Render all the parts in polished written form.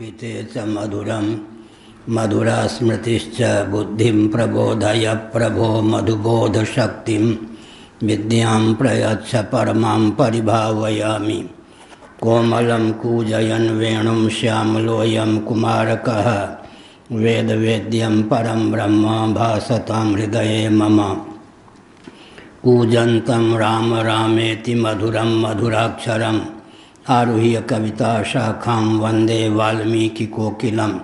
पिते च मधुरं मधुरा स्मृतिश्च बुद्धिं प्रबोधय प्रभो मधुबोधशक्तिं विद्यां प्रयच्छ परमां परिभावयामि। कोमलं कूजयन् वेणुं श्यामलोऽयं कुमारकः वेदवेद्यं परं ब्रह्म भासतां हृदये मम। कूजन्तं राम रामेति मधुरं मधुराक्षरम् आरुह्य कविताशाखां वन्दे वाल्मीकिकोकिलं।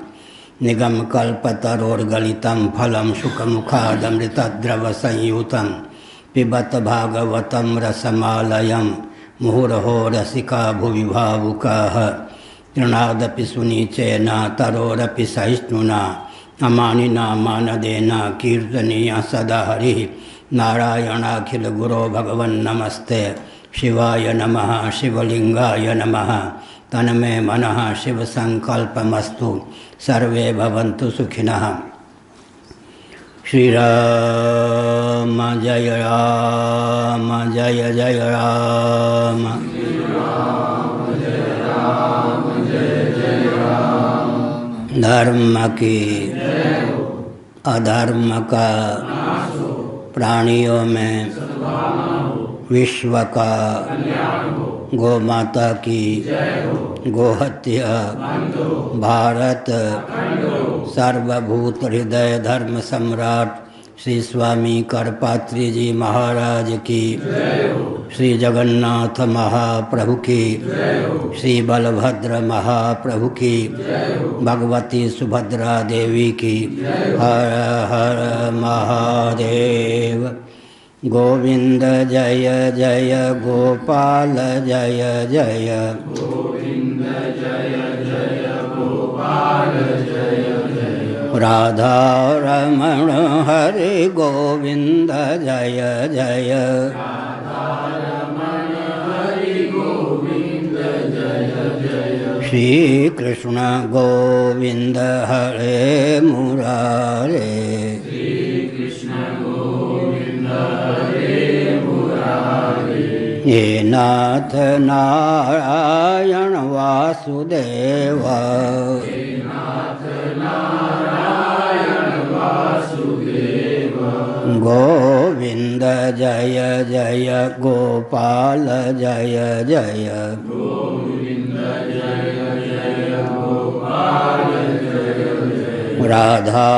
निगमकल्पतरोर्गलितं फलं शुकमुखादमृतद्रवसंयुतं पिबत भागवतं रसमालयं मुहुरहो रसिका भुवि भावुकाः। तृणादपि सुनीचेन तरोरपि सहिष्णुना अमानिना मानदेन कीर्तनीयः सदा हरिः। नारायणाखिलगुरो भगवन्नमस्ते शिवाय नमः शिवलिंगाय नमः। तन्मे मनः शिवसंकल्पमस्तु सर्वे भवन्तु सुखिनः। श्रीराम जय राम जय जय राम। धर्म की अधर्म का प्राणियों में विश्व का गौ माता की गोहत्या भारत सर्वभूत हृदय धर्म सम्राट श्री स्वामी करपात्री जी महाराज की, श्री जगन्नाथ महाप्रभु की, श्री बलभद्र महाप्रभु की, भगवती सुभद्रा देवी की। हर हर महादेव। गोविंद जय जय गोपाल जय जय। गोविंद जय जय गोपाल जय जय। राधा रमण हरि गोविंद जय जय। राधा रमण हरि गोविंद जय जय। श्री कृष्ण गोविंद हरे मुरारे। हे नाथ नारायण वासुदेव। गोविंद जय जय गोपाल जय जय। गोविंद जय जय गोपाल जय जय। राधा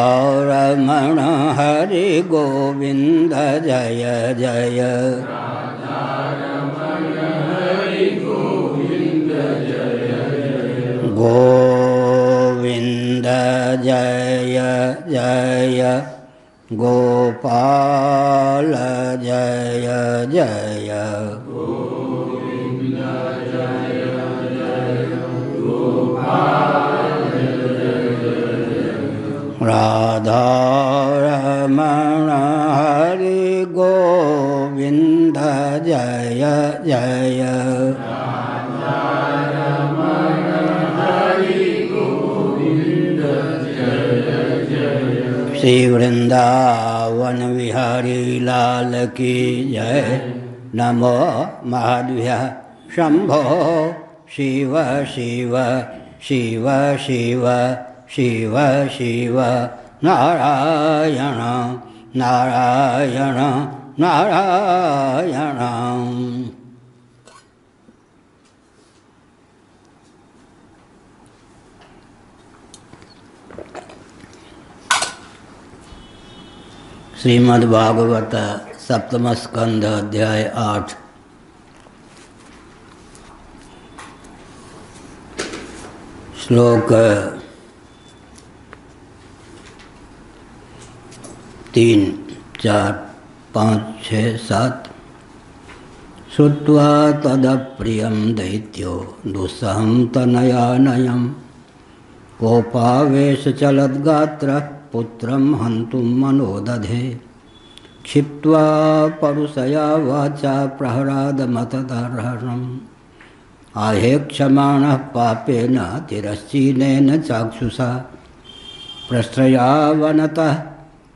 रमण हरि गोविंद जय जय। गोविंद जय जय गोपाल जय जय। गोविंद जय जय गोपाल जय जय। राधा रमण हरि गोविंद जय जय। श्री वृंदावन विहारी लाल की जय। नमो महाद्भ्यः शंभो शिव शिव शिव शिव शिव शिव नारायण नारायण नारायण। श्रीमद्भागवत सप्तम स्कंध अध्याय 8। श्लोक 3, 4, 5, 6, 7। श्रुत्वा तदप्रियं दैत्यो दुस्सहं तनयानयं कोपावेशचलद्गात्रः पुत्रं हन्तुं मनोदधे। क्षिप्त्वा परुषया वाचा प्रहरादमतदर्हणम् आहेक्षमाणः पापेन तिरश्चीनेन चाक्षुषा।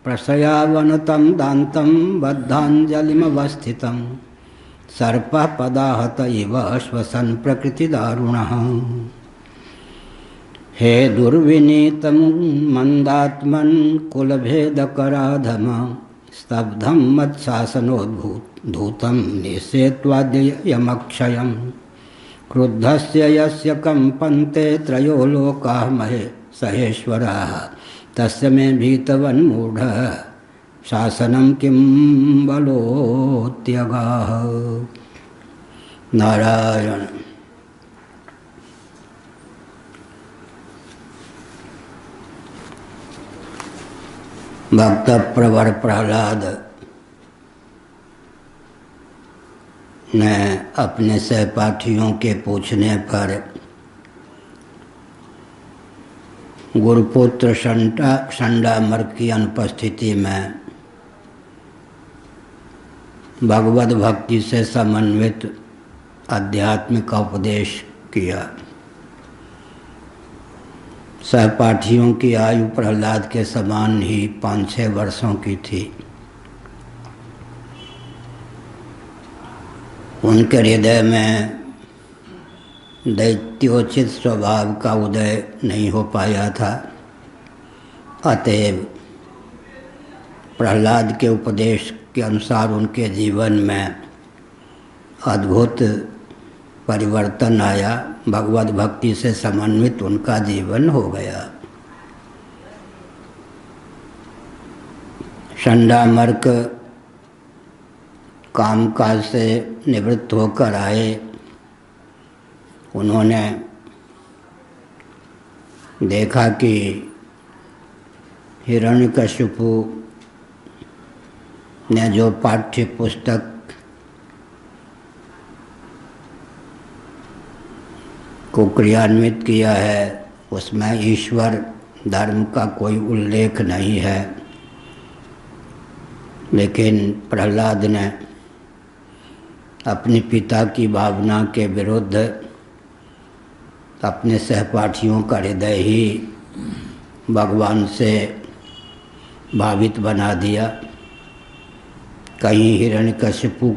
प्रश्रयावनतं दान्तं बद्धाञ्जलिमवस्थितं सर्पः पदाहत इव श्वसन् प्रकृतिदारुणः। हे दुर्विनीतं मंदात्मन कुलभेदकराधम स्तब्धं मत्शासनोद्धूतं निषेत्वाद्ययमक्षयं क्रुद्धस्य यस्य कंपन्ते त्रयो लोकाः महे सहेश्वराः तस्य मे भीतवन्मूढः शासनं किं बलोत्यगाः। नारायण। भक्त प्रवर प्रहलाद ने अपने सहपाठियों के पूछने पर गुरुपुत्र षंडामर्क की अनुपस्थिति में भगवद भक्ति से समन्वित अध्यात्म का उपदेश किया। सहपाठियों की आयु प्रहलाद के समान ही 5-6 वर्षों की थी। उनके हृदय में दैत्योचित स्वभाव का उदय नहीं हो पाया था। अतएव प्रहलाद के उपदेश के अनुसार उनके जीवन में अद्भुत परिवर्तन आया। भगवत भक्ति से समन्वित उनका जीवन हो गया। षंडामर्क कामकाज से निवृत्त होकर आए। उन्होंने देखा कि हिरण्यकशिपु ने जो पाठ्य पुस्तक को क्रियान्वित किया है उसमें ईश्वर धर्म का कोई उल्लेख नहीं है। लेकिन प्रहलाद ने अपने पिता की भावना के विरुद्ध अपने सहपाठियों का हृदय ही भगवान से भावित बना दिया। कहीं हिरण्यकशिपु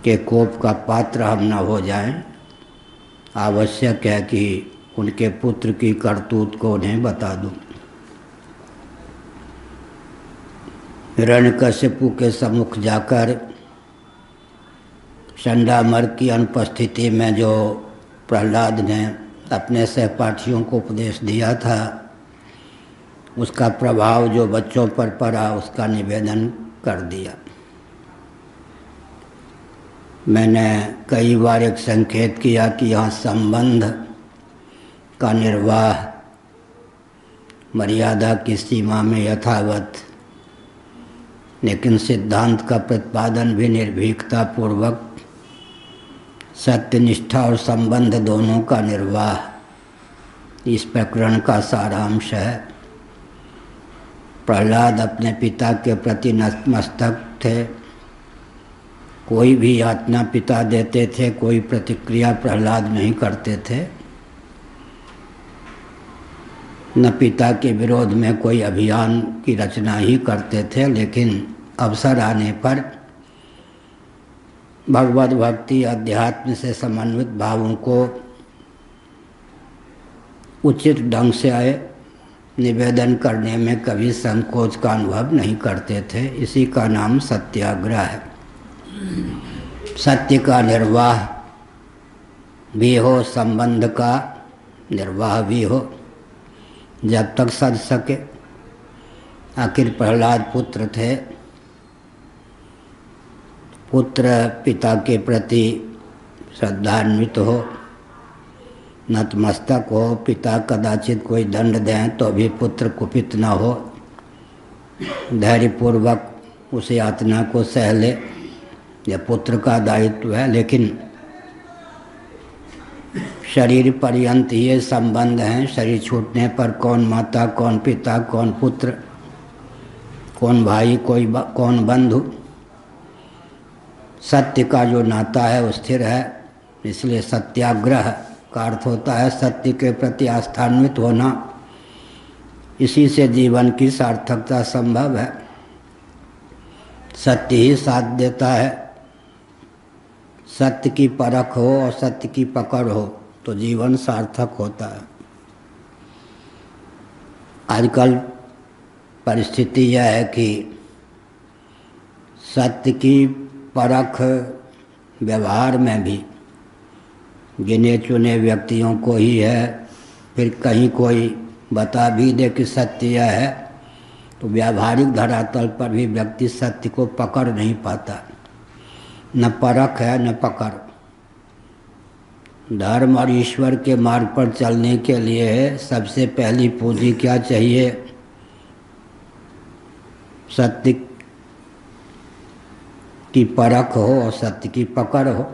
के कोप का पात्र हम न हो जाएं। आवश्यक है कि उनके पुत्र की करतूत को उन्हें बता दूं। हिरण्यकशिपु के सम्मुख जाकर षंडामर्क की अनुपस्थिति में जो प्रहलाद ने अपने सहपाठियों को उपदेश दिया था उसका प्रभाव जो बच्चों पर पड़ा उसका निवेदन कर दिया। मैंने कई बार एक संकेत किया कि यहाँ संबंध का निर्वाह मर्यादा की सीमा में यथावत, लेकिन सिद्धांत का प्रतिपादन भी निर्भीकता पूर्वक सत्यनिष्ठा और संबंध दोनों का निर्वाह इस प्रकरण का सारांश है। प्रहलाद अपने पिता के प्रति नतमस्तक थे। कोई भी यातना पिता देते थे, कोई प्रतिक्रिया प्रहलाद नहीं करते थे। न पिता के विरोध में कोई अभियान की रचना ही करते थे, लेकिन अवसर आने पर भगवत भक्ति अध्यात्म से समन्वित भावों को उचित ढंग से निवेदन करने में कभी संकोच का अनुभव नहीं करते थे। इसी का नाम सत्याग्रह है। सत्य का निर्वाह भी हो, संबंध का निर्वाह भी हो, जब तक सज सके। आखिर प्रहलाद पुत्र थे। पुत्र पिता के प्रति श्रद्धान्वित हो, नतमस्तक हो। पिता कदाचित कोई दंड दें तो भी पुत्र कुपित न हो, धैर्यपूर्वक उस यातना को सह ले। यह पुत्र का दायित्व है। लेकिन शरीर पर्यंत ये संबंध हैं। शरीर छूटने पर कौन माता, कौन पिता, कौन पुत्र, कौन भाई, कौन बंधु। सत्य का जो नाता है वो स्थिर है। इसलिए सत्याग्रह का अर्थ होता है सत्य के प्रति आस्थान्वित होना। इसी से जीवन की सार्थकता संभव है। सत्य ही साथ देता है। सत्य की परख हो और सत्य की पकड़ हो तो जीवन सार्थक होता है। आजकल परिस्थिति यह है कि सत्य की परख व्यवहार में भी गिने चुने व्यक्तियों को ही है। फिर कहीं कोई बता भी दे कि सत्य यह है तो व्यावहारिक धरातल पर भी व्यक्ति सत्य को पकड़ नहीं पाता। न परख है न पकड़। धर्म और ईश्वर के मार्ग पर चलने के लिए सबसे पहली पूंजी क्या चाहिए? सत्य की परख हो और सत्य की पकड़ हो।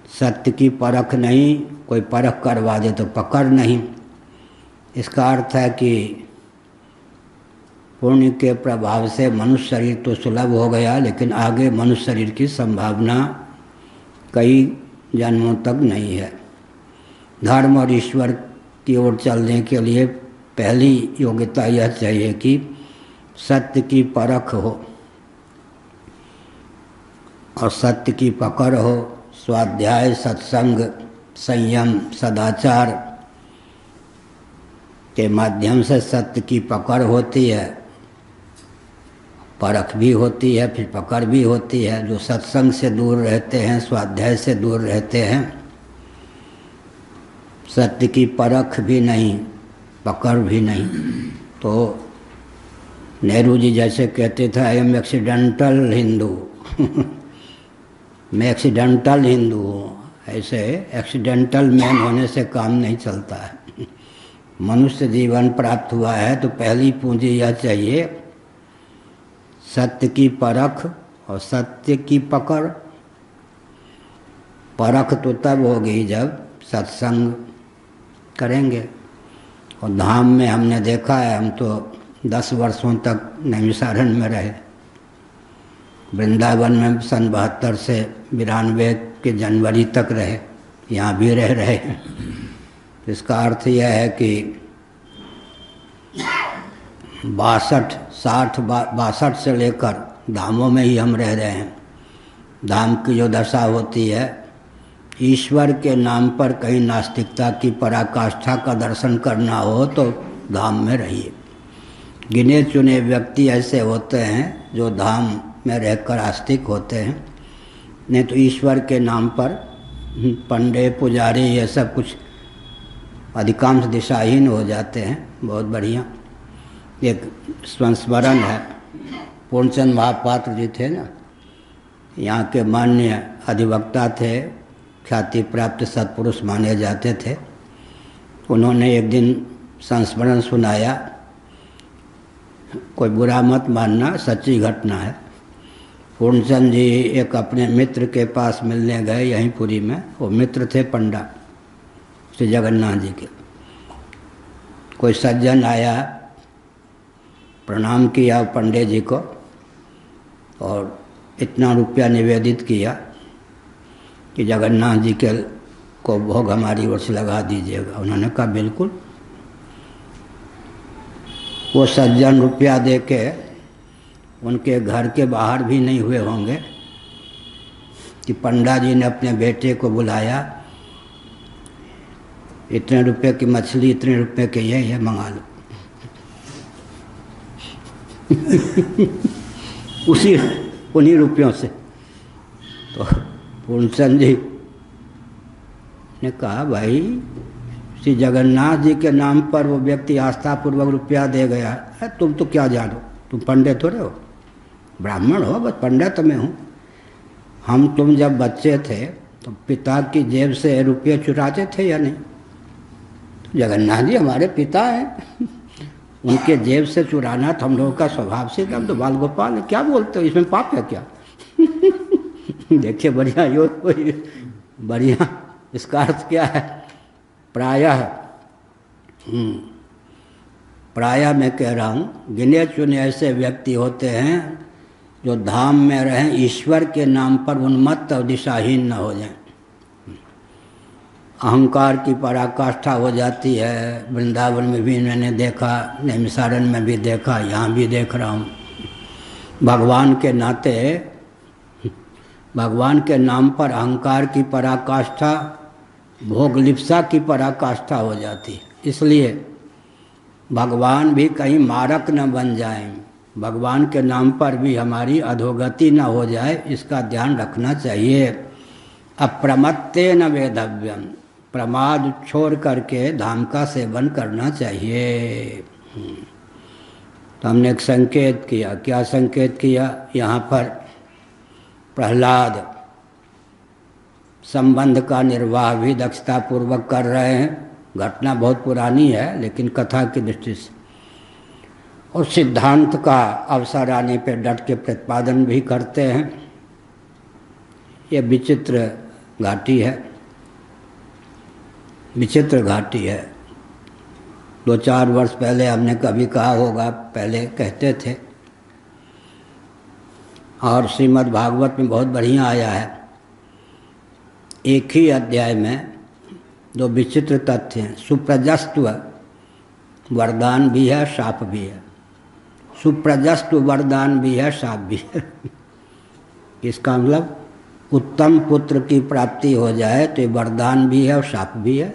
सत्य की परख नहीं, कोई परख करवा दे तो पकड़ नहीं। इसका अर्थ है कि पुण्य के प्रभाव से मनुष्य शरीर तो सुलभ हो गया, लेकिन आगे मनुष्य शरीर की संभावना कई जन्मों तक नहीं है। धर्म और ईश्वर की ओर चलने के लिए पहली योग्यता यह चाहिए कि सत्य की परख हो और सत्य की पकड़ हो। स्वाध्याय, सत्संग, संयम, सदाचार के माध्यम से सत्य की पकड़ होती है, परख भी होती है, फिर पकड़ भी होती है। जो सत्संग से दूर रहते हैं, स्वाध्याय से दूर रहते हैं, सत्य की परख भी नहीं, पकड़ भी नहीं। तो नेहरू जी जैसे कहते थे, आई एम एक्सीडेंटल हिंदू मैं एक्सीडेंटल हिंदू हूँ। ऐसे एक्सीडेंटल मैन होने से काम नहीं चलता है। मनुष्य जीवन प्राप्त हुआ है तो पहली पूंजी यह चाहिए, सत्य की परख और सत्य की पकड़। परख तो तब होगी जब सत्संग करेंगे। और धाम में हमने देखा है, हम तो 10 वर्षों तक नैमिषारण्य में रहे। वृंदावन में सन 72 से 92 के जनवरी तक रहे, यहाँ भी रह रहे हैं। इसका अर्थ यह है कि 62 से लेकर धामों में ही हम रह रहे हैं। धाम की जो दशा होती है, ईश्वर के नाम पर कहीं नास्तिकता की पराकाष्ठा का दर्शन करना हो तो धाम में रहिए। गिने चुने व्यक्ति ऐसे होते हैं जो धाम में रहकर आस्तिक होते हैं, नहीं तो ईश्वर के नाम पर पंडित पुजारी ये सब कुछ अधिकांश दिशाहीन हो जाते हैं। बहुत बढ़िया। एक संस्मरण है, पूर्णचंद महापात्र जी थे ना, यहाँ के मान्य अधिवक्ता थे, ख्याति प्राप्त सत्पुरुष माने जाते थे। उन्होंने एक दिन संस्मरण सुनाया, कोई बुरा मत मानना, सच्ची घटना है। पूर्णचंद जी एक अपने मित्र के पास मिलने गए यहीं पुरी में। वो मित्र थे पंडा श्री जगन्नाथ जी के। कोई सज्जन आया, प्रणाम किया पंडित जी को और इतना रुपया निवेदित किया कि जगन्नाथ जी के को भोग हमारी ओर से लगा दीजिएगा। उन्होंने कहा बिल्कुल। वो सज्जन रुपया दे के उनके घर के बाहर भी नहीं हुए होंगे कि पंडा जी ने अपने बेटे को बुलाया, इतने रुपए की मछली, इतने रुपए के ये मंगा लो उन्हीं रुपयों से। तो पूर्णचंद जी ने कहा, भाई श्री जगन्नाथ जी के नाम पर वो व्यक्ति आस्थापूर्वक रुपया दे गया है, तुम तो क्या जानो, तुम पंडित थोड़े हो, ब्राह्मण हो, बस पंडित में हूँ। हम तुम जब बच्चे थे तो पिता की जेब से रुपये चुराते थे या नहीं? तो जगन्नाथ जी हमारे पिता हैं, उनके जेब से चुराना तो हम लोगों का स्वभाव से। हम तो बाल गोपाल, क्या बोलते हो, इसमें पाप है क्या? देखिए बढ़िया, यो बढ़िया। इसका अर्थ क्या है? प्रायः मैं कह रहा हूँ, गिने चुने ऐसे व्यक्ति होते हैं जो धाम में रहें, ईश्वर के नाम पर उन्मत्त और दिशाहीन न हो जाएं। अहंकार की पराकाष्ठा हो जाती है। वृंदावन में भी मैंने देखा, नैमिषारण्य में भी देखा, यहाँ भी देख रहा हूँ। भगवान के नाते, भगवान के नाम पर अहंकार की पराकाष्ठा भोग लिप्सा की पराकाष्ठा हो जाती। इसलिए भगवान भी कहीं मारक न बन जाएं, भगवान के नाम पर भी हमारी अधोगति न हो जाए, इसका ध्यान रखना चाहिए। अप्रमत्तेन वेदव्यम, प्रमाद छोड़ करके धाम का सेवन करना चाहिए। तो हमने एक संकेत किया। क्या संकेत किया? यहाँ पर प्रहलाद संबंध का निर्वाह भी दक्षतापूर्वक कर रहे हैं। घटना बहुत पुरानी है लेकिन कथा की दृष्टि से, और सिद्धांत का अवसर आने पर डट के प्रतिपादन भी करते हैं। ये विचित्र घाटी है, विचित्र घाटी है। 2-4 वर्ष पहले हमने कभी कहा होगा, पहले कहते थे, और श्रीमद् भागवत में बहुत बढ़िया आया है। एक ही अध्याय में 2 विचित्र तथ्य हैं। सुप्रजस्त्व वरदान भी है, शाप भी है। सुप्रजस्त्व वरदान भी है, शाप भी है। इसका मतलब उत्तम पुत्र की प्राप्ति हो जाए तो ये वरदान भी है और शाप भी है।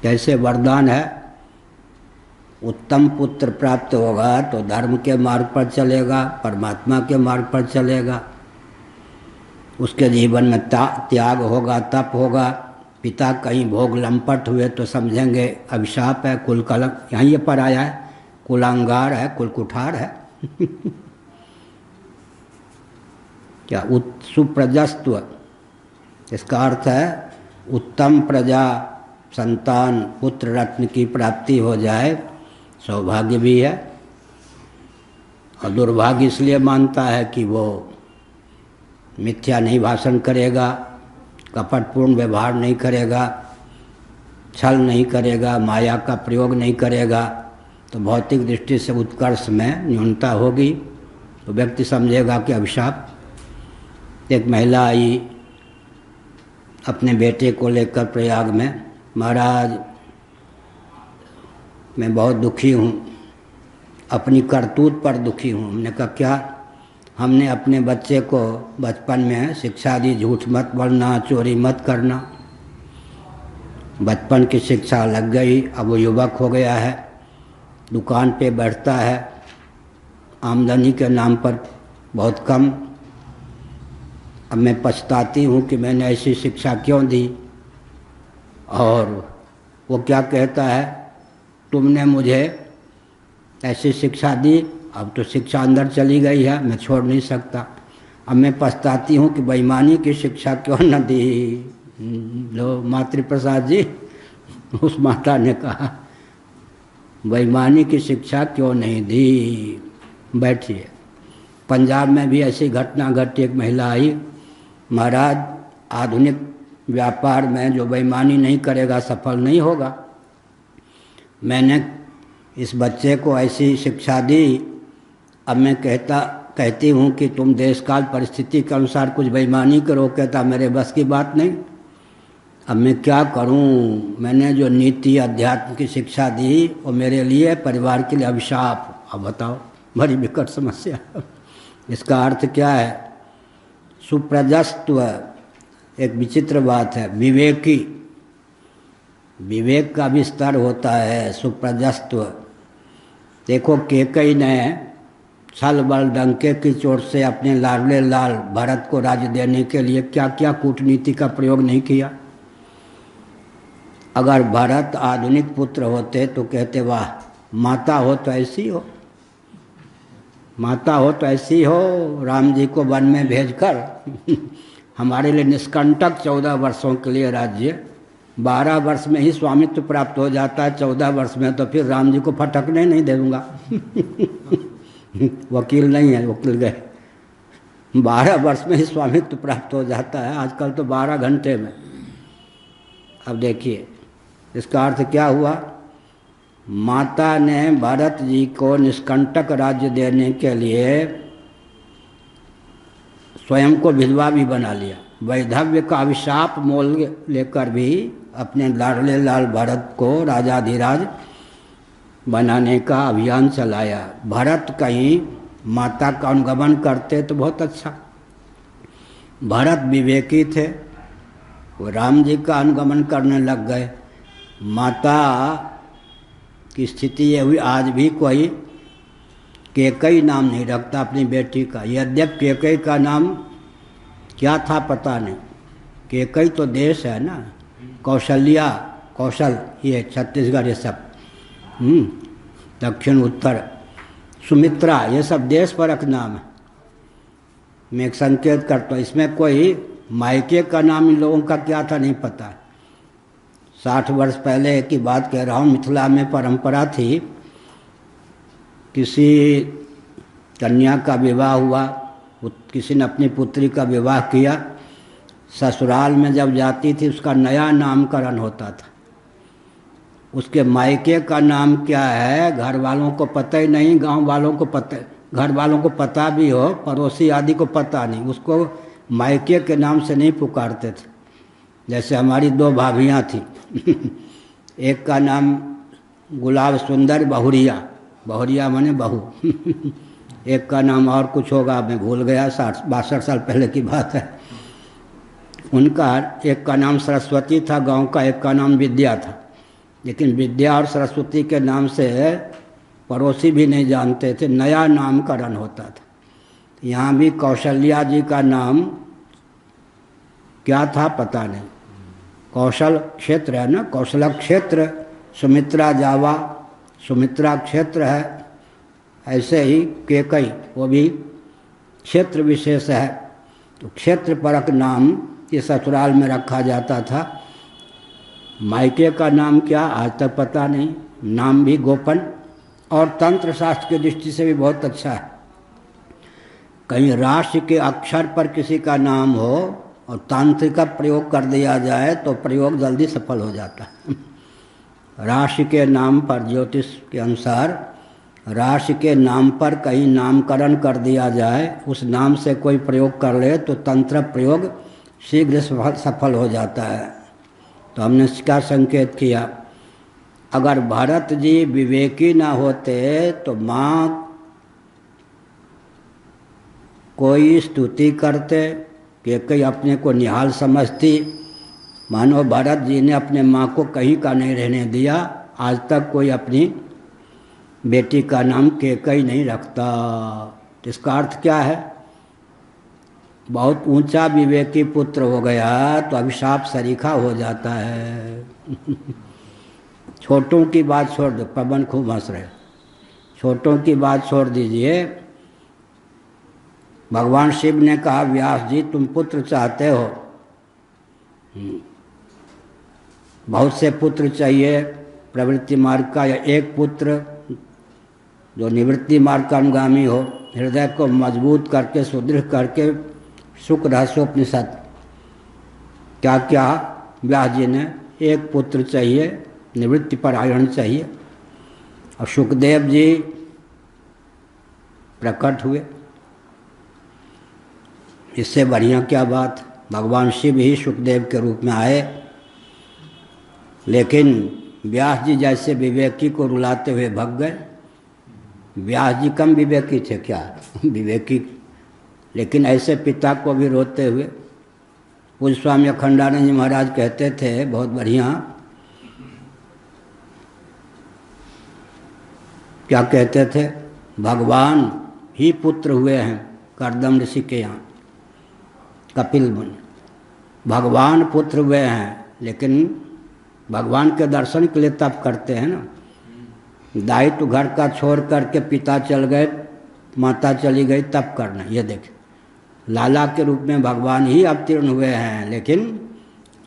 जैसे वरदान है, उत्तम पुत्र प्राप्त होगा तो धर्म के मार्ग पर चलेगा, परमात्मा के मार्ग पर चलेगा, उसके जीवन में त्याग होगा, तप होगा। पिता कहीं भोग लंपट हुए तो समझेंगे अभिशाप है, कुल कलंक। यहाँ ये पर आया है, कुलांगार है, कुल कुठार है। क्या सुप्रजस्त्व, इसका अर्थ है उत्तम प्रजा, संतान, पुत्र रत्न की प्राप्ति हो जाए, सौभाग्य भी है। और दुर्भाग्य इसलिए मानता है कि वो मिथ्या नहीं भाषण करेगा, कपटपूर्ण व्यवहार नहीं करेगा, छल नहीं करेगा, माया का प्रयोग नहीं करेगा, तो भौतिक दृष्टि से उत्कर्ष में न्यूनता होगी, तो व्यक्ति समझेगा कि अभिशाप। एक महिला आई अपने बेटे को लेकर प्रयाग में, महाराज मैं बहुत दुखी हूँ, अपनी करतूत पर दुखी हूँ। हमने कहा क्या? हमने अपने बच्चे को बचपन में शिक्षा दी, झूठ मत बोलना, चोरी मत करना। बचपन की शिक्षा लग गई, अब वो युवक हो गया है, दुकान पे बैठता है, आमदनी के नाम पर बहुत कम। अब मैं पछताती हूँ कि मैंने ऐसी शिक्षा क्यों दी। और वो क्या कहता है, तुमने मुझे ऐसी शिक्षा दी, अब तो शिक्षा अंदर चली गई है, मैं छोड़ नहीं सकता। अब मैं पछताती हूँ कि बेईमानी की शिक्षा क्यों न दी। लो मातृप्रसाद जी, उस माता ने कहा बेईमानी की शिक्षा क्यों नहीं दी। बैठिए। पंजाब में भी ऐसी घटना घटी। एक महिला आई, महाराज आधुनिक व्यापार में जो बेईमानी नहीं करेगा सफल नहीं होगा। मैंने इस बच्चे को ऐसी शिक्षा दी, अब मैं कहती हूँ कि तुम देश काल परिस्थिति के अनुसार कुछ बेईमानी करो। कहता मेरे बस की बात नहीं, अब मैं क्या करूँ? मैंने जो नीति अध्यात्म की शिक्षा दी वो मेरे लिए, परिवार के लिए अभिशाप। अब बताओ, बड़ी विकट समस्या। इसका अर्थ क्या है? सुप्रजस्त्व एक विचित्र बात है। विवेकी, विवेक का भी स्तर होता है। सुप्रजस्त्व देखो, केकई ने छल बल डंके की चोट से अपने लाडले लाल भरत को राज्य देने के लिए क्या क्या कूटनीति का प्रयोग नहीं किया। अगर भरत आधुनिक पुत्र होते तो कहते वाह, माता हो तो ऐसी हो, माता हो तो ऐसी हो। राम जी को वन में भेजकर हमारे लिए निष्कंटक 14 वर्षों के लिए राज्य, 12 वर्ष में ही स्वामित्व प्राप्त हो जाता है, 14 वर्ष में तो फिर राम जी को फटकने नहीं दूंगा। वकील नहीं है, वकील गए। 12 वर्ष में ही स्वामित्व प्राप्त हो जाता है, आजकल तो 12 घंटे में। अब देखिए इसका अर्थ क्या हुआ? माता ने भरत जी को निष्कंटक राज्य देने के लिए स्वयं को विधवा भी बना लिया। वैधव्य का अभिशाप मोल लेकर भी अपने लाडले लाल भरत को राजाधिराज बनाने का अभियान चलाया। भरत कहीं माता का अनुगमन करते तो बहुत अच्छा। भरत विवेकी थे, वो राम जी का अनुगमन करने लग गए। माता की स्थिति ये हुई, आज भी कोई कैकेयी नाम नहीं रखता अपनी बेटी का। यद्यप कैकेयी का नाम क्या था पता नहीं, कैकेयी तो देश है ना, कौशल्या, कौशल, ये छत्तीसगढ़, ये सब दक्षिण उत्तर, सुमित्रा, ये सब देश परक नाम है। मैं एक संकेत करता हूँ, इसमें कोई मायके का नाम इन लोगों का क्या था नहीं पता। 60 वर्ष पहले की बात कह रहा हूँ, मिथिला में परंपरा थी, किसी कन्या का विवाह हुआ, किसी ने अपनी पुत्री का विवाह किया, ससुराल में जब जाती थी उसका नया नामकरण होता था। उसके मायके का नाम क्या है घर वालों को पता ही नहीं, गांव वालों को पता, घर वालों को पता भी हो, पड़ोसी आदि को पता नहीं, उसको मायके के नाम से नहीं पुकारते थे। जैसे हमारी 2 भाभियाँ थी एक का नाम गुलाब सुंदर बहुरिया, बहुरिया माने बहू एक का नाम और कुछ होगा, मैं भूल गया, 62 साल पहले की बात है। उनका एक का नाम सरस्वती था गांव का, एक का नाम विद्या था, लेकिन विद्या और सरस्वती के नाम से पड़ोसी भी नहीं जानते थे, नया नामकरण होता था। यहाँ भी कौशल्या जी का नाम क्या था पता नहीं, कौशल क्षेत्र है ना, कौशल क्षेत्र, सुमित्रा जावा, सुमित्रा क्षेत्र है। ऐसे ही कैकेयी, वो भी क्षेत्र विशेष है। तो क्षेत्र परक नाम ये ससुराल में रखा जाता था। मायके का नाम क्या आज तक पता नहीं, नाम भी गोपन, और तंत्र शास्त्र की दृष्टि से भी बहुत अच्छा है। कहीं राशि के अक्षर पर किसी का नाम हो और तांत्रिक का प्रयोग कर दिया जाए तो प्रयोग जल्दी सफल हो जाता है। राशि के नाम पर, ज्योतिष के अनुसार राशि के नाम पर कहीं नामकरण कर दिया जाए, उस नाम से कोई प्रयोग कर ले तो तंत्र प्रयोग शीघ्र सफल हो जाता है। तो हमने इसका संकेत किया, अगर भरत जी विवेकी ना होते तो माँ कोई स्तुति करते, कैकेयी अपने को निहाल समझती। मानो भरत जी ने अपने माँ को कहीं का नहीं रहने दिया, आज तक कोई अपनी बेटी का नाम कैकेयी नहीं रखता। इसका अर्थ क्या है, बहुत ऊंचा विवेकी पुत्र हो गया तो अभिशाप सरीखा हो जाता है। छोटों की बात छोड़ दो, पवन खूब हंस रहे, छोटों की बात छोड़ दीजिए। भगवान शिव ने कहा, व्यास जी तुम पुत्र चाहते हो, बहुत से पुत्र चाहिए प्रवृत्ति मार्ग का, या एक पुत्र जो निवृत्ति मार्ग का अनुगामी हो, हृदय को मजबूत करके सुदृढ़ करके, शुक रहस्योपनिषद क्या क्या व्यास जी ने, एक पुत्र चाहिए, निवृत्ति परायण चाहिए। और सुखदेव जी प्रकट हुए, इससे बढ़िया क्या बात, भगवान शिव ही सुखदेव के रूप में आए। लेकिन व्यास जी जैसे विवेकी को रुलाते हुए भग गए। व्यास जी कम विवेकी थे क्या, विवेकी, लेकिन ऐसे पिता को भी रोते हुए। पूज्य स्वामी अखंडानंद जी महाराज कहते थे, बहुत बढ़िया, क्या कहते थे, भगवान ही पुत्र हुए हैं कर्दम ऋषि के यहाँ, कपिल मुनि भगवान पुत्र हुए हैं, लेकिन भगवान के दर्शन के लिए तप करते हैं ना। दायित्व घर का छोड़ करके पिता चल गए, माता चली गई, तप करना, ये देखें, लाला के रूप में भगवान ही अवतीर्ण हुए हैं, लेकिन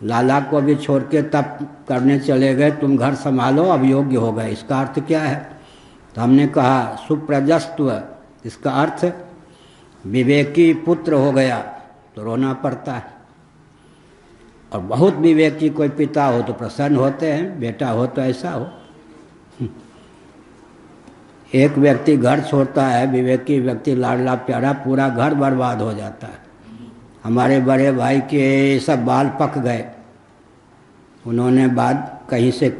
लाला को भी छोड़ के तप करने चले गए, तुम घर संभालो, अब योग्य हो गए। इसका अर्थ क्या है, तो हमने कहा सुप्रजस्त्व, इसका अर्थ विवेकी पुत्र हो गया तो रोना पड़ता है, और बहुत विवेकी कोई पिता हो तो प्रसन्न होते हैं, बेटा हो तो ऐसा हो। एक व्यक्ति घर छोड़ता है, विवेकी व्यक्ति लाडला प्यारा, पूरा घर बर्बाद हो जाता है। हमारे बड़े भाई के सब बाल पक गए, उन्होंने बात कहीं से,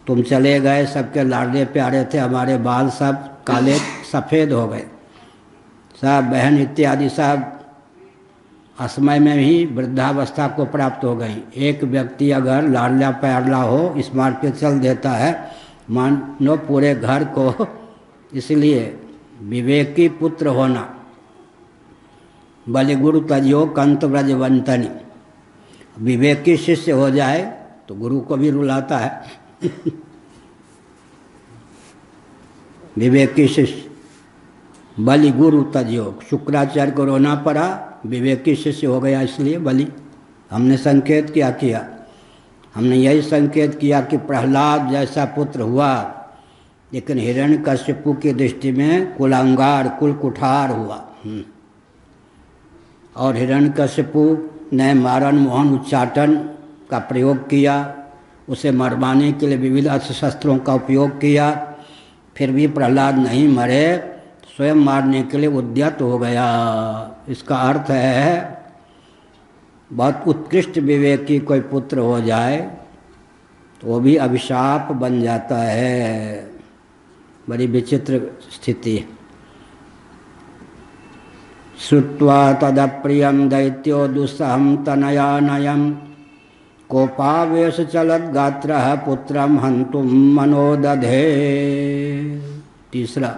तुम चले गए, सबके लाडले प्यारे थे, हमारे बाल सब काले सफ़ेद हो गए, सब बहन इत्यादि सब असमय में ही वृद्धावस्था को प्राप्त हो गई। एक व्यक्ति अगर लाडला प्यारला हो, स्मार्ट पे चल देता है, मान लो पूरे घर को। इसलिए विवेकी पुत्र होना, बलिगुरु तजो कंत व्रजवंतनी। विवेकी शिष्य हो जाए तो गुरु को भी रुलाता है। विवेकी शिष्य, बलि गुरु तजयोग, शुक्राचार्य को रोना पड़ा, विवेकी शिष्य हो गया इसलिए बलि। हमने संकेत क्या किया? हमने यही संकेत किया कि प्रहलाद जैसा पुत्र हुआ, लेकिन हिरण्यकश्यपु की दृष्टि में कुलांगार, कुल कुठार हुआ। और हिरण्यकश्यपु ने मारण मोहन उच्चाटन का प्रयोग किया, उसे मरवाने के लिए विविध अस्त्र शस्त्रों का उपयोग किया, फिर भी प्रहलाद नहीं मरे, स्वयं मारने के लिए उद्यत हो गया। इसका अर्थ है बहुत उत्कृष्ट विवेकी कोई पुत्र हो जाए तो वो भी अभिशाप बन जाता है। बड़ी विचित्र स्थिति है। श्रुत्वा तदप्रियं दैत्यो दुस्सहं तनयानयं कोपावेश चलत गात्रः पुत्रं हन्तुं मनोदधे। तीसरा,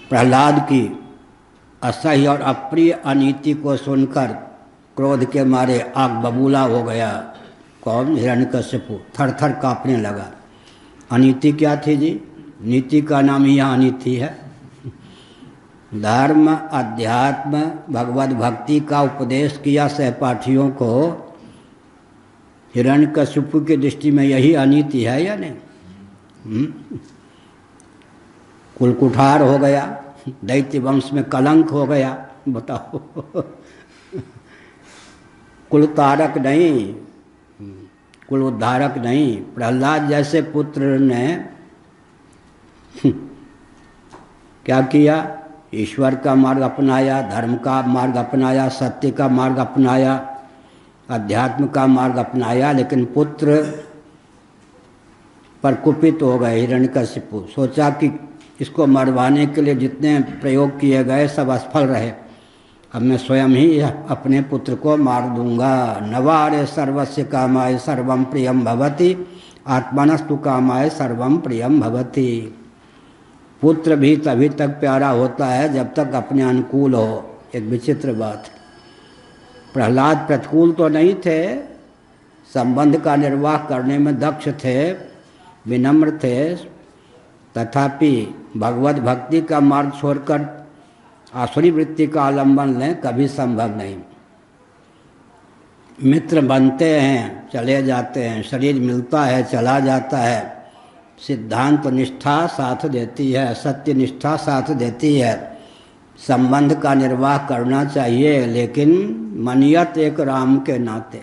प्रहलाद की असह्य और अप्रिय अनीति को सुनकर क्रोध के मारे आग बबूला हो गया। कौन? हिरण्यकश्यपु थर थर कांपने लगा। अनीति क्या थी जी? नीति का नाम ही यहाँ अनीति है। धर्म, अध्यात्म, भगवत भक्ति का उपदेश किया सहपाठियों को, हिरण्यकश्यपु की दृष्टि में यही अनीति है या नहीं? कुलकुठार हो गया, दैत्य वंश में कलंक हो गया। बताओ, कुल तारक नहीं, कुल उद्धारक नहीं। प्रहलाद जैसे पुत्र ने क्या किया? ईश्वर का मार्ग अपनाया, धर्म का मार्ग अपनाया, सत्य का मार्ग अपनाया, अध्यात्म का मार्ग अपनाया, लेकिन पुत्र पर कुपित हो गए। हिरण्यकश्यपु सोचा कि इसको मरवाने के लिए जितने प्रयोग किए गए सब असफल रहे, अब मैं स्वयं ही अपने पुत्र को मार दूंगा। नवारे सर्वस्य कामाय सर्वम प्रियम भवति, आत्मनस्तु कामाय सर्वम प्रियम भवति। पुत्र भी तभी तक प्यारा होता है जब तक अपने अनुकूल हो। एक विचित्र बात है। प्रहलाद प्रतिकूल तो नहीं थे, संबंध का निर्वाह करने में दक्ष थे, विनम्र थे, तथापि भगवत भक्ति का मार्ग छोड़कर आसुरी वृत्ति का आलंबन लें कभी संभव नहीं। मित्र बनते हैं, चले जाते हैं, शरीर मिलता है, चला जाता है, सिद्धांत निष्ठा साथ देती है, सत्य निष्ठा साथ देती है, संबंध का निर्वाह करना चाहिए, लेकिन मनियत एक राम के नाते।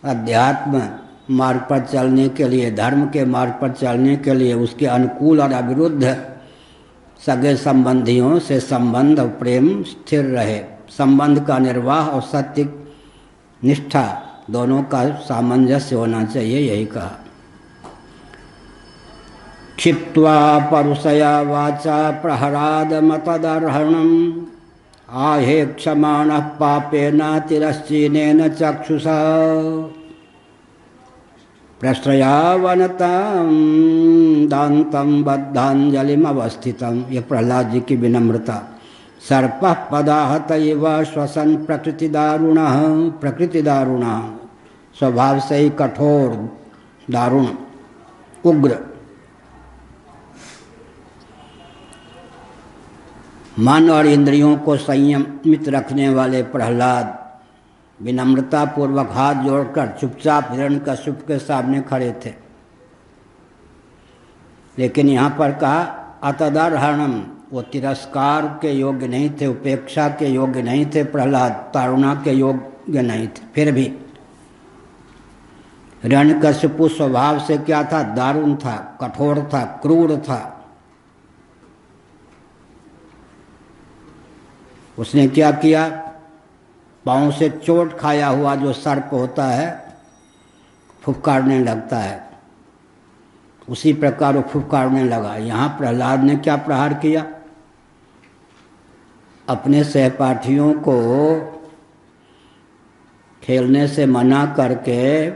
अध्यात्म मार्ग पर चलने के लिए, धर्म के मार्ग पर चलने के लिए उसके अनुकूल और अविरुद्ध सगे संबंधियों से संबंध और प्रेम स्थिर रहे। संबंध का निर्वाह और सत्य निष्ठा दोनों का सामंजस्य होना चाहिए, यही कहा। क्षिप्त्वा परुषया वाचा प्रहराद मतदर्हणम् आहे क्षमाणः पापेन तिरश्चीनेन चक्षुषा प्रश्रयावनतां दान्तं बद्धांजलिम अवस्थितम्। ये प्रहलाद जी की विनम्रता। सर्पः पदाहत इव श्वसन प्रकृतिदारुणः, प्रकृतिदारुणः स्वभाव से ही कठोर, दारुण, उग्र। मन और इंद्रियों को संयमित रखने वाले प्रहलाद विनम्रता पूर्वक हाथ जोड़कर चुपचाप हिरण्यकश्यप के सामने खड़े थे। लेकिन यहाँ पर कहा अतदर्हणम, वो तिरस्कार के योग्य नहीं थे, उपेक्षा के योग्य नहीं थे, प्रहलाद तारुणा के योग्य नहीं थे। फिर भी हिरण्यकश्यप स्वभाव से क्या था? दारुण था, कठोर था, क्रूर था। उसने क्या किया? पाँव से चोट खाया हुआ जो सर्प होता है फुफकारने लगता है, उसी प्रकार वो फुफकारने लगा। यहाँ प्रहलाद ने क्या प्रहार किया? अपने सहपाठियों को खेलने से मना करके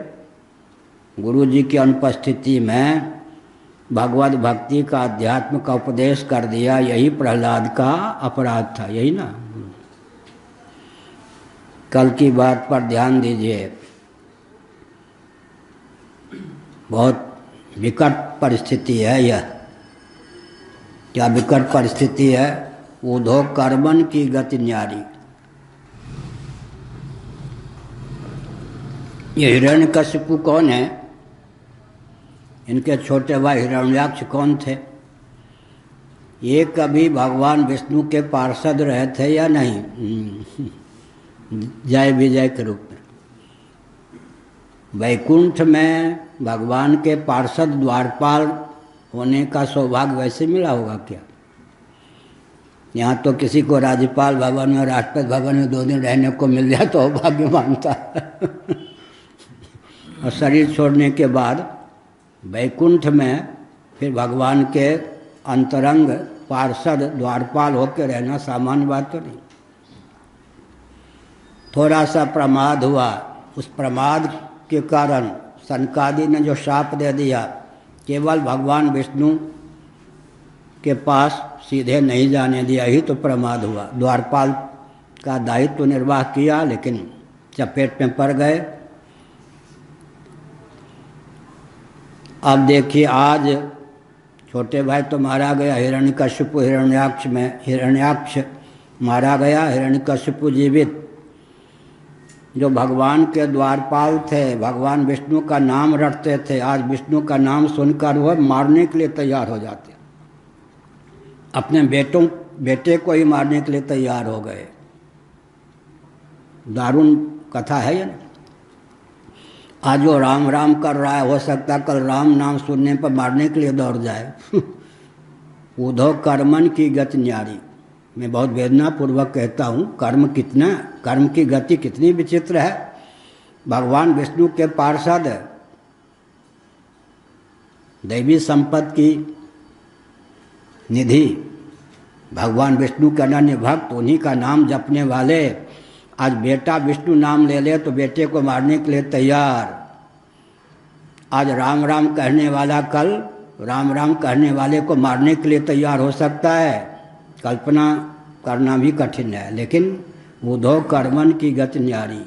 गुरु जी की अनुपस्थिति में भगवत भक्ति का, अध्यात्म का उपदेश कर दिया। यही प्रहलाद का अपराध था, यही ना। कल की बात पर ध्यान दीजिए। बहुत विकट परिस्थिति है यह। क्या विकट परिस्थिति है? ऊधो कर्मन की गति न्यारी। ये हिरण्यकशिपु कौन है? इनके छोटे भाई हिरण्याक्ष कौन थे? ये कभी भगवान विष्णु के पार्षद रहे थे या नहीं? जय विजय के रूप में वैकुंठ में भगवान के पार्षद द्वारपाल होने का सौभाग्य वैसे मिला होगा क्या? यहाँ तो किसी को राज्यपाल भवन में, राष्ट्रपति भवन में 2 दिन रहने को मिल जाए तो भाग्य मानता है। और शरीर छोड़ने के बाद वैकुंठ में फिर भगवान के अंतरंग पार्षद द्वारपाल होकर रहना सामान्य बात तो नहीं। थोड़ा सा प्रमाद हुआ, उस प्रमाद के कारण सनकादि ने जो शाप दे दिया, केवल भगवान विष्णु के पास सीधे नहीं जाने दिया, ही तो प्रमाद हुआ। द्वारपाल का दायित्व निर्वाह किया लेकिन चपेट में पड़ गए। अब देखिए, आज छोटे भाई तो मारा गया, हिरण्यकशिपु हिरण्याक्ष में, हिरण्याक्ष मारा गया, हिरण्यकशिपु जीवित। जो भगवान के द्वारपाल थे, भगवान विष्णु का नाम रटते थे, आज विष्णु का नाम सुनकर वह मारने के लिए तैयार हो जाते। अपने बेटे को ही मारने के लिए तैयार हो गए। दारुण कथा है ये। आज वो राम राम कर रहा है, हो सकता कल राम नाम सुनने पर मारने के लिए दौड़ जाए। ऊधो कर्मन की गति न्यारी। मैं बहुत वेदना पूर्वक कहता हूँ, कर्म की गति कितनी विचित्र है। भगवान विष्णु के पार्षद, दैवी संपत्ति की निधि, भगवान विष्णु के अनन्य भक्त, उन्हीं का नाम जपने वाले, आज बेटा विष्णु नाम ले ले तो बेटे को मारने के लिए तैयार। आज राम राम कहने वाला कल राम राम कहने वाले को मारने के लिए तैयार हो सकता है। कल्पना करना भी कठिन है। लेकिन ऊधो कर्मन की गति न्यारी।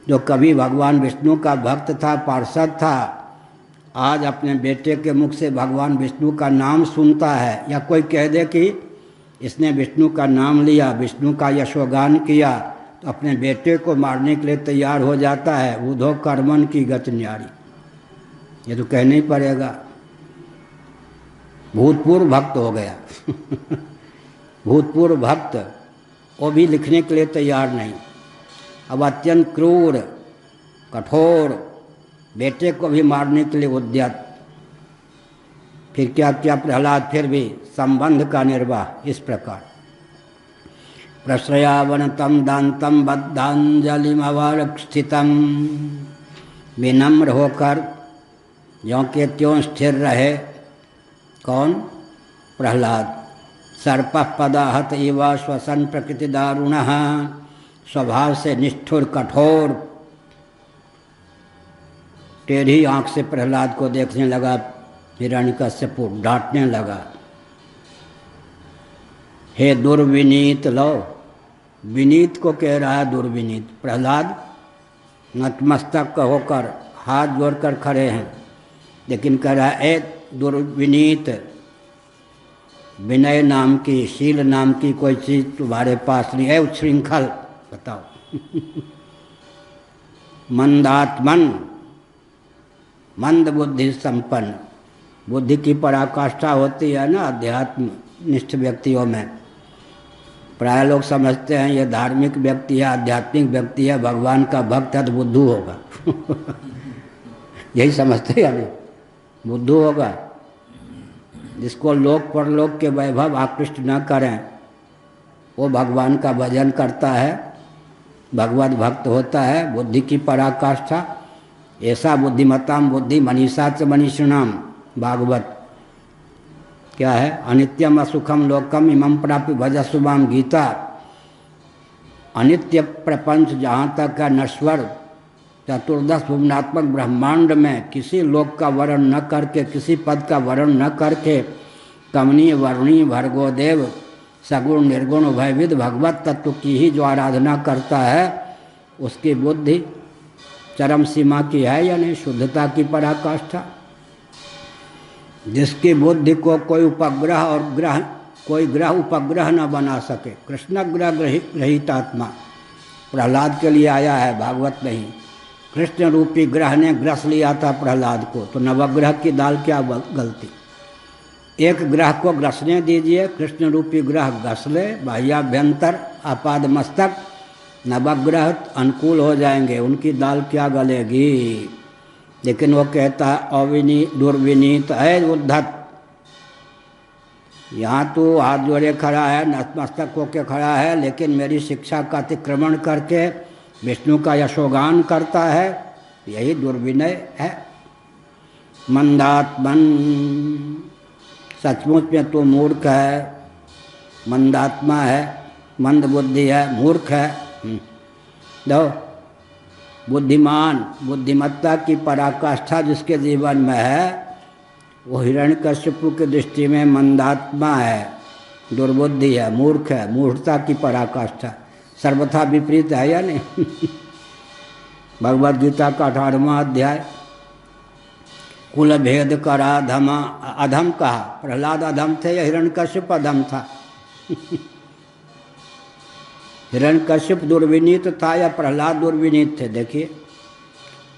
जो कभी भगवान विष्णु का भक्त था, पार्षद था, आज अपने बेटे के मुख से भगवान विष्णु का नाम सुनता है, या कोई कह दे कि इसने विष्णु का नाम लिया, विष्णु का यशोगान किया, तो अपने बेटे को मारने के लिए तैयार हो जाता है। ऊधो कर्मन की गति न्यारी। ये तो कहना ही पड़ेगा। भूतपूर्व भक्त हो गया। भूतपूर्व भक्त, वो भी लिखने के लिए तैयार नहीं। अब अत्यंत क्रूर, कठोर, बेटे को भी मारने के लिए उद्यत। फिर क्या क्या प्रहलाद फिर भी संबंध का निर्वाह इस प्रकार। प्रश्रयावनतम दांतम बद्धांजलिमवरस्थितम। विनम्र होकर ज्यों के त्यों स्थिर रहे। कौन? प्रहलाद। सर्पः पदाहत इव श्वसन प्रकृति दारुणः। स्वभाव से निष्ठुर, कठोर, टेढ़ी आंख से प्रहलाद को देखने लगा। हिरण्यकश्यपु डांटने लगा, हे दुर्विनीत। लो, विनीत को कह रहा है दुर्विनीत। प्रहलाद नतमस्तक होकर हाथ जोड़कर खड़े हैं, लेकिन कह रहा है, ए दुर्विनीत, विनय नाम की, शील नाम की कोई चीज़ तुम्हारे पास नहीं है। उच्छृंखल, बताओ। मंदात्मन, मंद बुद्धि संपन्न। बुद्धि की पराकाष्ठा होती है ना अध्यात्म निष्ठ व्यक्तियों में। प्राय लोग समझते हैं ये धार्मिक व्यक्ति है, आध्यात्मिक व्यक्ति है, भगवान का भक्त है तो बुद्धू होगा। यही समझते हैं अभी, बुद्धू होगा। जिसको लोक परलोक के वैभव आकृष्ट न करें, वो भगवान का भजन करता है, भगवत भक्त होता है। बुद्धि की पराकाष्ठा, ऐसा बुद्धिमताम बुद्धि मनीषा च मनीषिणाम, भागवत। क्या है, अनित्यम असुखम लोकम इमं प्राप्य भजस्वाम गीता। अनित्य प्रपंच जहाँ तक है नश्वर चतुर्दश भुवनात्मक ब्रह्मांड में किसी लोक का वर्ण न करके, किसी पद का वर्ण न करके कमनीय वर्णीय भर्गोदेव सगुण निर्गुण उभयविद भगवत तत्व की ही जो आराधना करता है उसकी बुद्धि चरम सीमा की है या नहीं, शुद्धता की पराकाष्ठा। जिसकी बुद्धि को कोई उपग्रह और कोई ग्रह उपग्रह न बना सके, कृष्ण ग्रह रहित आत्मा प्रहलाद के लिए आया है, भागवत नहीं। कृष्ण रूपी ग्रह ने ग्रस लिया था प्रहलाद को, तो नवग्रह की दाल क्या गलती। एक ग्रह को ग्रसने दीजिए, कृष्ण रूपी ग्रह ग्रस ले, बाह्याभ्यंतर आपाद मस्तक नवग्रह अनुकूल हो जाएंगे, उनकी दाल क्या गलेगी। लेकिन वो कहता है अविनीत दुर्विनीत है उद्धत। यहाँ तो हाथ जोड़े खड़ा है, नतमस्तक होके खड़ा है, लेकिन मेरी शिक्षा का अतिक्रमण करके विष्णु का यशोगान करता है, यही दुर्विनय है। मंदात्मन, सचमुच में तो मूर्ख है, मंदात्मा है, मंद बुद्धि है, मूर्ख है। दो बुद्धिमान, बुद्धिमत्ता की पराकाष्ठा जिसके जीवन में है वो हिरण्यकश्यपु की दृष्टि में मंदात्मा है, दुर्बुद्धि है, मूर्ख है, मूर्खता की पराकाष्ठा। सर्वथा विपरीत है या नहीं। भगवद गीता का 18वां अध्याय, कुल भेद करा धमा, अधम कहा। प्रहलाद अधम थे या हिरण्यकश्यप अधम था। हिरण्यकश्यप दुर्विनीत था या प्रहलाद दुर्विनीत थे। देखिए,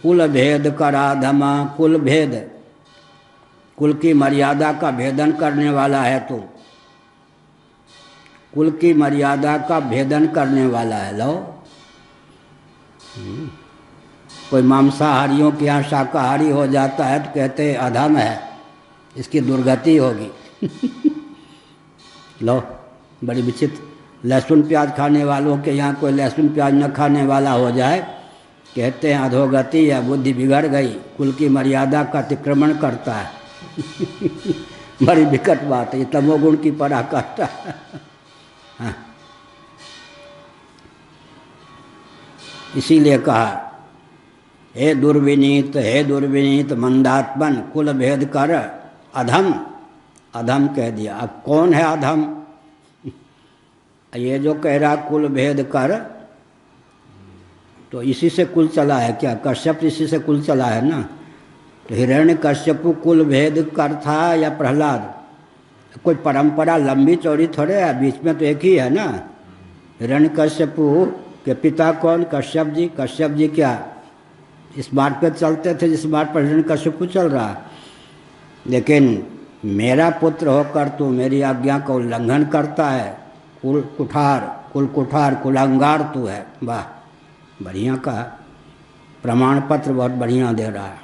कुल भेद करा धमा, कुल भेद, कुल की मर्यादा का भेदन करने वाला है तू, कुल की मर्यादा का भेदन करने वाला है। लो, कोई मांसाहारियों के यहाँ शाकाहारी हो जाता है तो कहते हैं अधम है, इसकी दुर्गति होगी। लो, बड़ी विचित्र। लहसुन प्याज खाने वालों के यहाँ कोई लहसुन प्याज न खाने वाला हो जाए, कहते हैं अधोगति या बुद्धि बिगड़ गई, कुल की मर्यादा का अतिक्रमण करता है। बड़ी विकट बात है, ये तमोगुण की पराकाष्ठा। हाँ। इसीलिए कहा हे दुर्विनीत मंदात्मन, कुल भेद कर अधम, अधम कह दिया। अब कौन है अधम? ये जो कह रहा कुल भेद कर, तो इसी से कुल चला है क्या? कश्यप इसी से कुल चला है ना। तो हिरण्यकश्यपु कुल भेद कर था या प्रहलाद? कोई परंपरा लंबी चौड़ी थोड़े है, बीच में तो एक ही है ना। हिरण्यकश्यपु के पिता कौन? कश्यप जी। कश्यप जी क्या इस मार्ग पर चलते थे जिस मार्ग पर हिरण्यकश्यपु चल रहा। लेकिन मेरा पुत्र होकर तू मेरी आज्ञा का उल्लंघन करता है, कुल कुठार कुलांगार तू है। वाह, बढ़िया कहा। प्रमाण पत्र बहुत बढ़िया दे रहा है,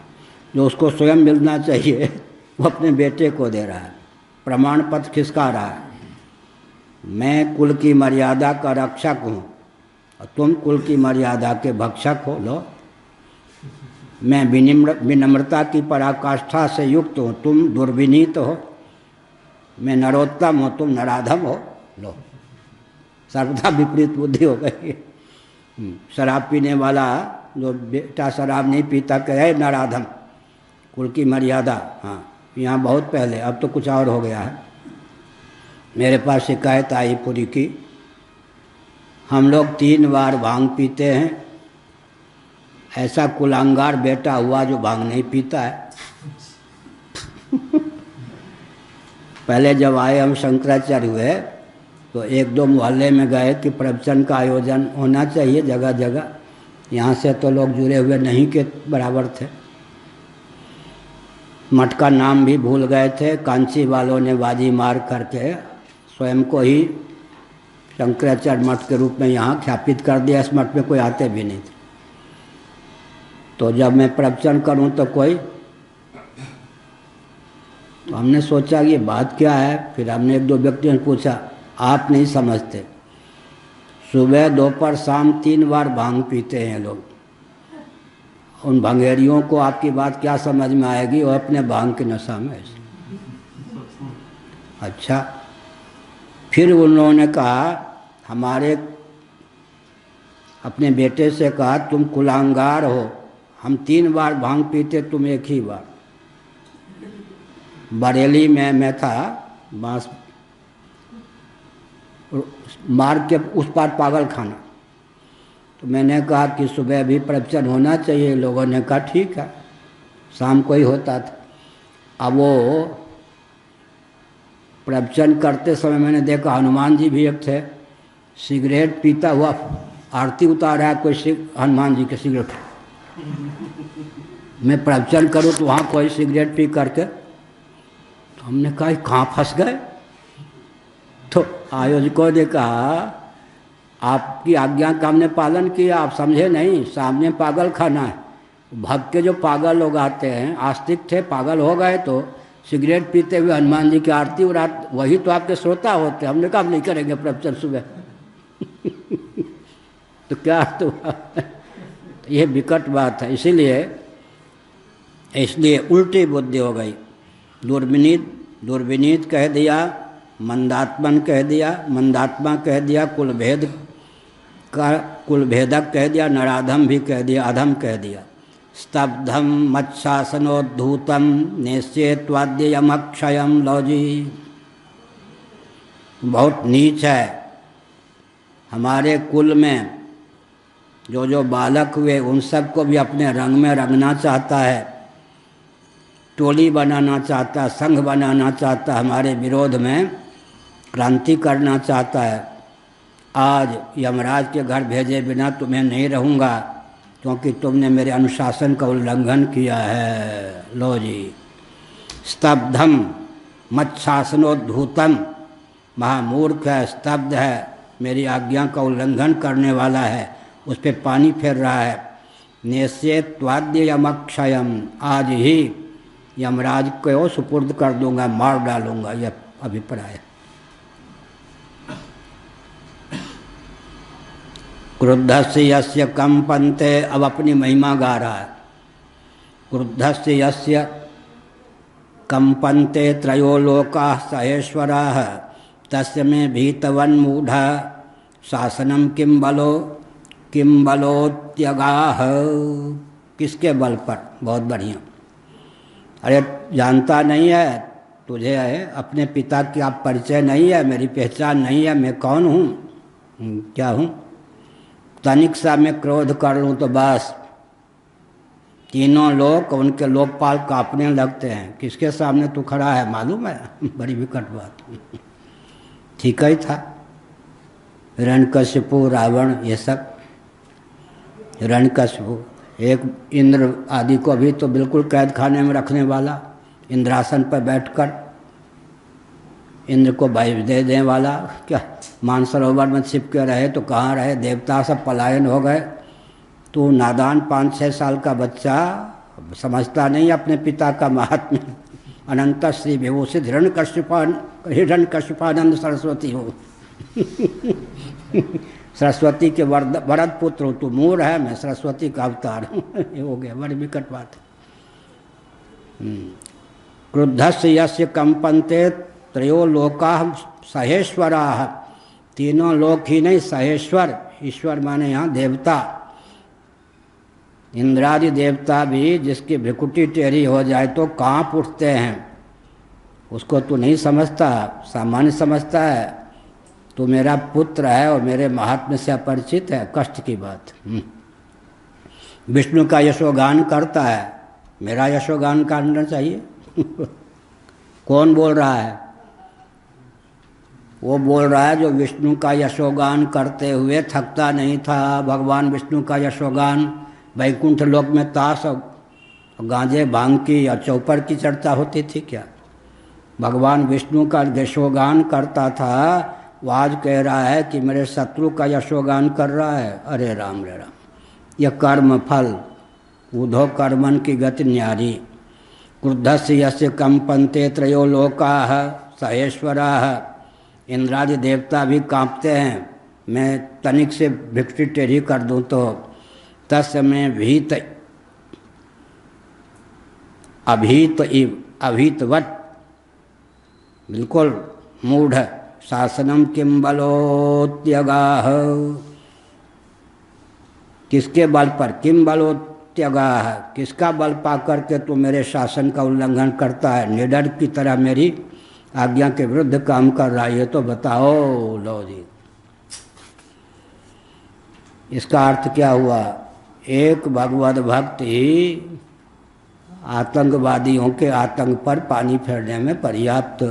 जो उसको स्वयं मिलना चाहिए वो अपने बेटे को दे रहा है। प्रमाण पत्र खिसका रहा है। मैं कुल की मर्यादा का रक्षक हूँ और तुम कुल की मर्यादा के भक्षक हो। लो, मैं विनम्रता की पराकाष्ठा से युक्त हूँ, तुम दुर्विनीत हो। मैं नरोत्तम हूँ, तुम नराधम हो। लो, सर्वथा विपरीत बुद्धि हो गई। शराब पीने वाला जो बेटा शराब नहीं पीता कहे नराधम, कुल की मर्यादा। हाँ, यहाँ बहुत पहले, अब तो कुछ और हो गया है। मेरे पास शिकायत आई पूरी की, हम लोग 3 बार भांग पीते हैं, ऐसा कुलांगार बेटा हुआ जो भांग नहीं पीता है। पहले जब आए हम शंकराचार्य हुए तो 1-2 मोहल्ले में गए कि प्रवचन का आयोजन होना चाहिए जगह जगह। यहाँ से तो लोग जुड़े हुए नहीं के बराबर थे। मठ का नाम भी भूल गए थे। कांची वालों ने बाजी मार करके स्वयं को ही शंकराचार्य मठ के रूप में यहाँ ख्यापित कर दिया। इस मठ में कोई आते भी नहीं थे। तो जब मैं प्रवचन करूँ तो हमने सोचा ये बात क्या है। फिर हमने 1-2 व्यक्तियों से पूछा, आप नहीं समझते, सुबह दोपहर शाम 3 बार भांग पीते हैं लोग। उन भंगेरियों को आपकी बात क्या समझ में आएगी, वो अपने भांग की नशा में। अच्छा, फिर उन लोगों ने कहा, हमारे अपने बेटे से कहा, तुम कुलांगार हो, हम 3 बार भांग पीते, तुम 1 ही बार। बरेली में मैं था, बांस मार्ग के उस पार पागल खाना। तो मैंने कहा कि सुबह भी प्रवचन होना चाहिए। लोगों ने कहा ठीक है, शाम को ही होता था। अब वो प्रवचन करते समय मैंने देखा हनुमान जी भी एक थे, सिगरेट पीता हुआ आरती उतारा है कोई हनुमान जी के सिगरेट। मैं प्रवचन करूं तो वहाँ कोई सिगरेट पी करके, तो हमने कहा कहाँ फंस गए। तो आयोजकों ने कहा आपकी आज्ञा का हमने पालन किया, आप समझे नहीं, सामने पागल खाना है। भक्त के जो पागल लोग आते हैं, आस्तिक थे, पागल हो गए तो सिगरेट पीते हुए हनुमान जी की आरती उड़ाते, वही तो आपके श्रोता होते। हमने कहा हम नहीं करेंगे प्रवचन सुबह। तो क्या तो ये विकट बात है। इसलिए उल्टी बुद्धि हो गई। दुर्विनीत कह दिया, मंदात्मन कह दिया, मंदात्मा कह दिया, कुलभेदक कह दिया, नराधम भी कह दिया, अधम कह दिया। स्तब्धम मत्शासनोद्धूतम निश्चेत्वाद्यमक्षयम। लो जी, बहुत नीच है। हमारे कुल में जो बालक हुए उन सबको भी अपने रंग में रंगना चाहता है, टोली बनाना चाहता है, संघ बनाना चाहता है, हमारे विरोध में क्रांति करना चाहता है। आज यमराज के घर भेजे बिना तुम्हें नहीं रहूँगा, क्योंकि तुमने मेरे अनुशासन का उल्लंघन किया है। लो जी, स्तब्धम मत्शासनोद्धूतम, महामूर्ख है, स्तब्ध है, मेरी आज्ञा का उल्लंघन करने वाला है, उस पर पानी फेर रहा है। निश्चेत्वाद्य यमक्षयम, आज ही यमराज को सुपुर्द कर दूंगा, मार डालूंगा, यह अभिप्राय। क्रुद्धस्य यस्य कंपन्ते, अब अपनी महिमा गा रहा है। क्रुद्धस्य यस्य कंपन्ते त्रयो लोकाः सहेश्वराः, तस्य मे भीतवन्मूढ़ा शासनम किम बलोत्यगाः। किसके बल पर? बहुत बढ़िया। अरे जानता नहीं है तुझे, अपने पिता की आप परिचय नहीं है, मेरी पहचान नहीं है, मैं कौन हूँ, क्या हूँ। तनिक सा मैं क्रोध कर लूँ तो बस तीनों लोग, उनके लोकपाल कांपने लगते हैं। किसके सामने तू खड़ा है मालूम है? बड़ी विकट बात। ठीक ही था, हिरण्यकशिपु, रावण, ये सब। हिरण्यकशिपु एक इंद्र आदि को भी तो बिल्कुल कैद खाने में रखने वाला, इंद्रासन पर बैठकर इंद्र को भय दे देने वाला। क्या मानसरोवर में छिप के रहे तो कहाँ रहे, देवता सब पलायन हो गए। तो नादान 5-6 साल का बच्चा समझता नहीं अपने पिता का महात्म्य। अनंत श्री विभूषित हिरण्यकशिपानंद सरस्वती हो। सरस्वती के वरद पुत्र हो, तू मूर है, मैं सरस्वती का अवतार हूँ। ये हो गया, बड़ी विकट बात है। क्रुद्धस्य यस्य कंपन्ते त्रयो लोकाः सहेश्वराः, तीनों लोक ही नहीं, सहेश्वर, ईश्वर माने यहाँ देवता। इंद्रादि देवता भी जिसकी भ्रिकुटी टेढ़ी हो जाए तो कांप उठते हैं। उसको तू नहीं समझता, सामान्य समझता है। तू मेरा पुत्र है और मेरे महात्म्य से अपरिचित है, कष्ट की बात। विष्णु का यशोगान करता है, मेरा यशोगान करना चाहिए। कौन बोल रहा है? वो बोल रहा है जो विष्णु का यशोगान करते हुए थकता नहीं था। भगवान विष्णु का यशोगान, वैकुंठ लोक में ताश और गांजे भांग की या चौपर की चर्चा होती थी क्या? भगवान विष्णु का यशोगान करता था, वो आज कह रहा है कि मेरे शत्रु का यशोगान कर रहा है। अरे राम रे राम, यह कर्म फल, उधो कर्मन की गति न्यारी। क्रुद्धस्य यस्य कंपन्ते त्रयो लोकाः सहेश्वराः, इंद्रादि देवता भी कांपते हैं, मैं तनिक से भिक्षु टेढ़ी कर दूं तो। तस्य में अभीतवत बिल्कुल मूढ़। शासनम किम बलोत्यगाह, किसके बल पर? किम बलोत्यगाह, किसका बल पा करके तू मेरे शासन का उल्लंघन करता है, निडर की तरह मेरी आज्ञा के विरुद्ध काम कर रहा है, ये तो बताओ। लो जी, इसका अर्थ क्या हुआ? एक भगवत भक्त ही आतंकवादियों के आतंक पर पानी फेरने में पर्याप्त।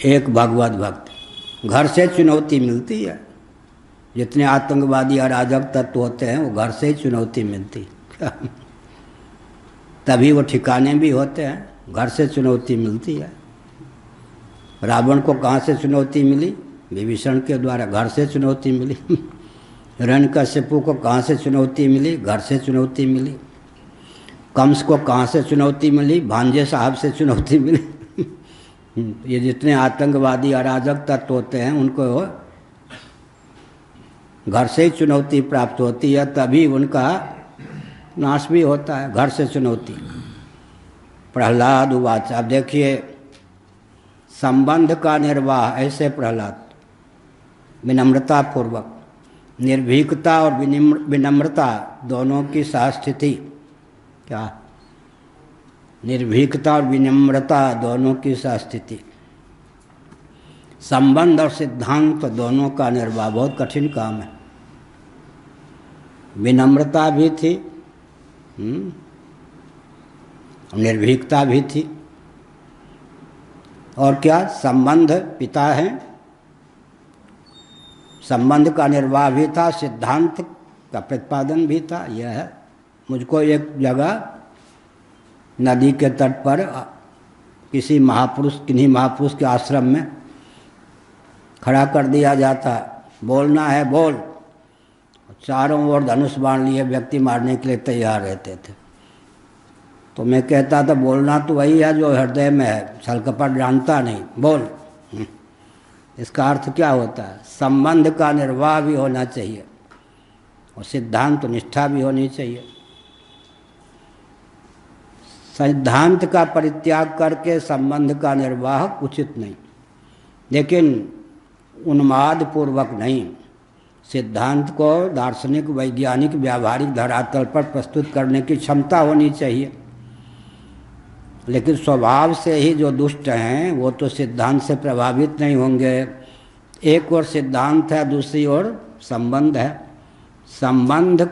एक भगवत भक्त, घर से चुनौती मिलती है। जितने आतंकवादी अराजक तत्व होते हैं वो घर से ही चुनौती मिलती तभी वो ठिकाने भी होते हैं, घर से चुनौती मिलती है। रावण को कहाँ से चुनौती मिली? विभीषण के द्वारा, घर से चुनौती मिली। हिरण्यकशिपु को कहाँ से चुनौती मिली? घर से चुनौती मिली। कंस को कहाँ से चुनौती मिली? भांजे साहब से चुनौती मिली। ये जितने आतंकवादी अराजक तत्व होते हैं उनको घर से ही चुनौती प्राप्त होती है, तभी उनका नाश भी होता है, घर से चुनौती। प्रहलाद उवाच, अब देखिए संबंध का निर्वाह, ऐसे प्रहलाद विनम्रता पूर्वक, निर्भीकता और विनम्रता दोनों की सहस्थिति। क्या? निर्भीकता और विनम्रता दोनों की सहस्थिति। संबंध और सिद्धांत दोनों का निर्वाह बहुत कठिन काम है। विनम्रता भी थी, निर्भीकता भी थी, और क्या? संबंध पिता हैं, संबंध का निर्वाह भी था, सिद्धांत का प्रतिपादन भी था। यह है, मुझको एक जगह नदी के तट पर किसी महापुरुष, किन्हीं महापुरुष के आश्रम में खड़ा कर दिया जाता, बोलना है बोल। चारों ओर धनुष बाण लिए व्यक्ति मारने के लिए तैयार रहते थे। तो मैं कहता था बोलना तो वही है जो हृदय में है, छल कपट जानता नहीं, बोल। इसका अर्थ क्या होता है? संबंध का निर्वाह भी होना चाहिए और सिद्धांत निष्ठा भी होनी चाहिए। सिद्धांत का परित्याग करके संबंध का निर्वाह उचित नहीं, लेकिन उन्माद पूर्वक नहीं। सिद्धांत को दार्शनिक, वैज्ञानिक, व्यावहारिक धरातल पर प्रस्तुत करने की क्षमता होनी चाहिए, लेकिन स्वभाव से ही जो दुष्ट हैं वो तो सिद्धांत से प्रभावित नहीं होंगे। एक ओर सिद्धांत है, दूसरी ओर संबंध है। संबंध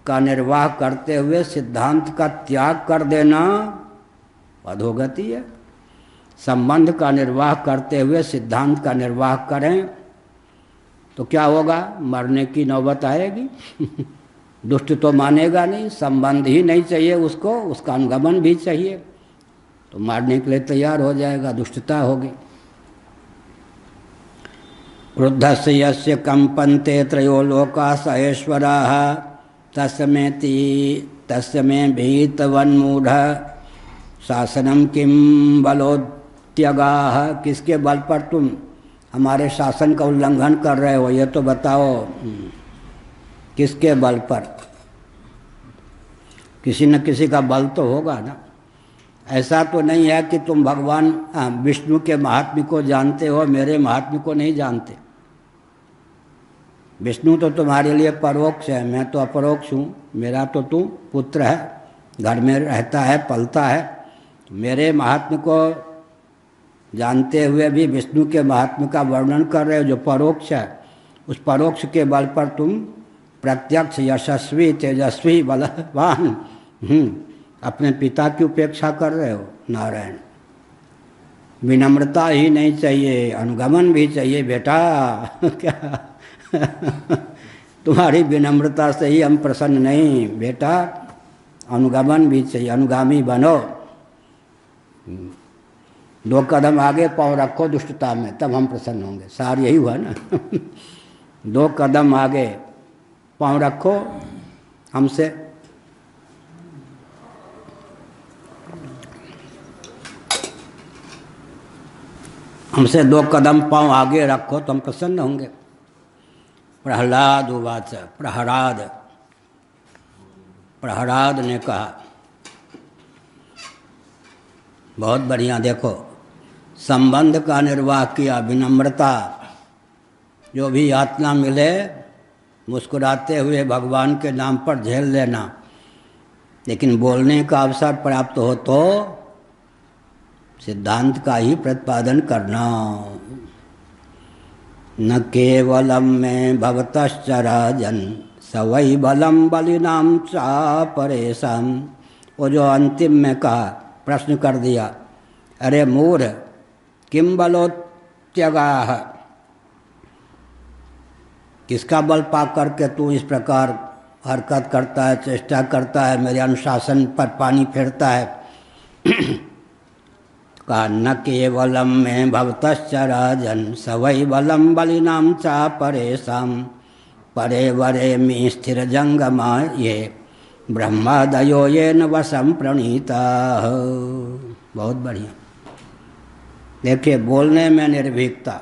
का निर्वाह करते हुए सिद्धांत का त्याग कर देना अधोगति है। संबंध का निर्वाह करते हुए सिद्धांत का निर्वाह करें तो क्या होगा? मरने की नौबत आएगी। दुष्ट तो मानेगा नहीं, संबंध ही नहीं चाहिए उसको, उसका अनुगमन भी चाहिए, तो मारने के लिए तैयार हो जाएगा, दुष्टता होगी। क्रुद्धस्य यस्य कंपन्ते त्रयो लोका स ऐश्वराः तस्य मे भीतवन्मूढ़ शासनम किम बलोत्यगाः, किसके बल पर तुम हमारे शासन का उल्लंघन कर रहे हो, ये तो बताओ। किसके बल पर? किसी न किसी का बल तो होगा ना। ऐसा तो नहीं है कि तुम भगवान विष्णु के महात्म्य को जानते हो, मेरे महात्म्य को नहीं जानते। विष्णु तो तुम्हारे लिए परोक्ष है, मैं तो अपरोक्ष हूँ। मेरा तो तू पुत्र है, घर में रहता है, पलता है। मेरे महात्म्य को जानते हुए भी विष्णु के महात्म्य का वर्णन कर रहे हो जो परोक्ष है। उस परोक्ष के बल पर तुम प्रत्यक्ष यशस्वी तेजस्वी बलवान अपने पिता की उपेक्षा कर रहे हो। नारायण, विनम्रता ही नहीं चाहिए, अनुगमन भी चाहिए बेटा। क्या तुम्हारी विनम्रता से ही हम प्रसन्न नहीं बेटा, अनुगमन भी चाहिए, अनुगामी बनो। 2 कदम आगे पाँव रखो दुष्टता में, तब हम प्रसन्न होंगे। सार यही हुआ ना। 2 कदम आगे पाँव रखो हमसे, हमसे 2 कदम पाँव आगे रखो तो हम प्रसन्न होंगे। प्रहलाद उवाच, प्रहलाद ने कहा बहुत बढ़िया। देखो, संबंध का निर्वाह किया, विनम्रता, जो भी यातना मिले मुस्कुराते हुए भगवान के नाम पर झेल लेना, लेकिन बोलने का अवसर प्राप्त हो तो सिद्धांत का ही प्रतिपादन करना। न केवलम में भवतश्चराजन सवै बलम बलिनाम चा परेशान। वो जो अंतिम में कहा, प्रश्न कर दिया, अरे मूढ़ किम बलोत्यगाह, किसका बल पा करके तू इस प्रकार हरकत करता है, चेष्टा करता है, मेरे अनुशासन पर पानी फेरता है। कहा न केवलम में भवतश्चराजन सवै बलम बलिनाम चा परेशाम परे वरे में स्थिर जंगमा ये ब्रह्मादयो ये न वसम प्रणीता। बहुत बढ़िया। देखिए, बोलने में निर्भीकता,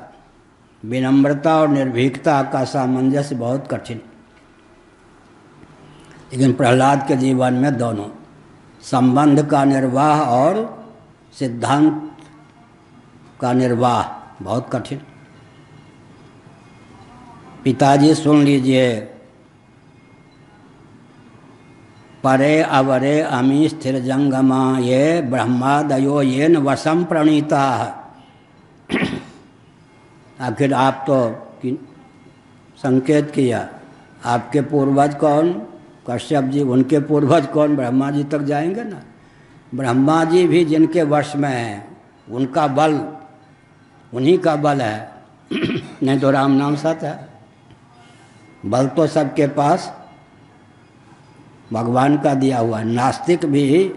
विनम्रता और निर्भीकता का सामंजस्य बहुत कठिन, लेकिन प्रहलाद के जीवन में दोनों, संबंध का निर्वाह और सिद्धांत का निर्वाह बहुत कठिन। पिताजी सुन लीजिए, परे अवरे अमी स्थिर जंगमा ये ब्रह्मादयो ये न वसम प्रणीता। आखिर आप तो संकेत किया, आपके पूर्वज कौन? कश्यप जी। उनके पूर्वज कौन? ब्रह्मा जी तक जाएंगे ना। ब्रह्मा जी भी जिनके वश में हैं, उनका बल उन्हीं का बल है, नहीं तो राम नाम सत है। बल तो सबके पास भगवान का दिया हुआ है। नास्तिक भी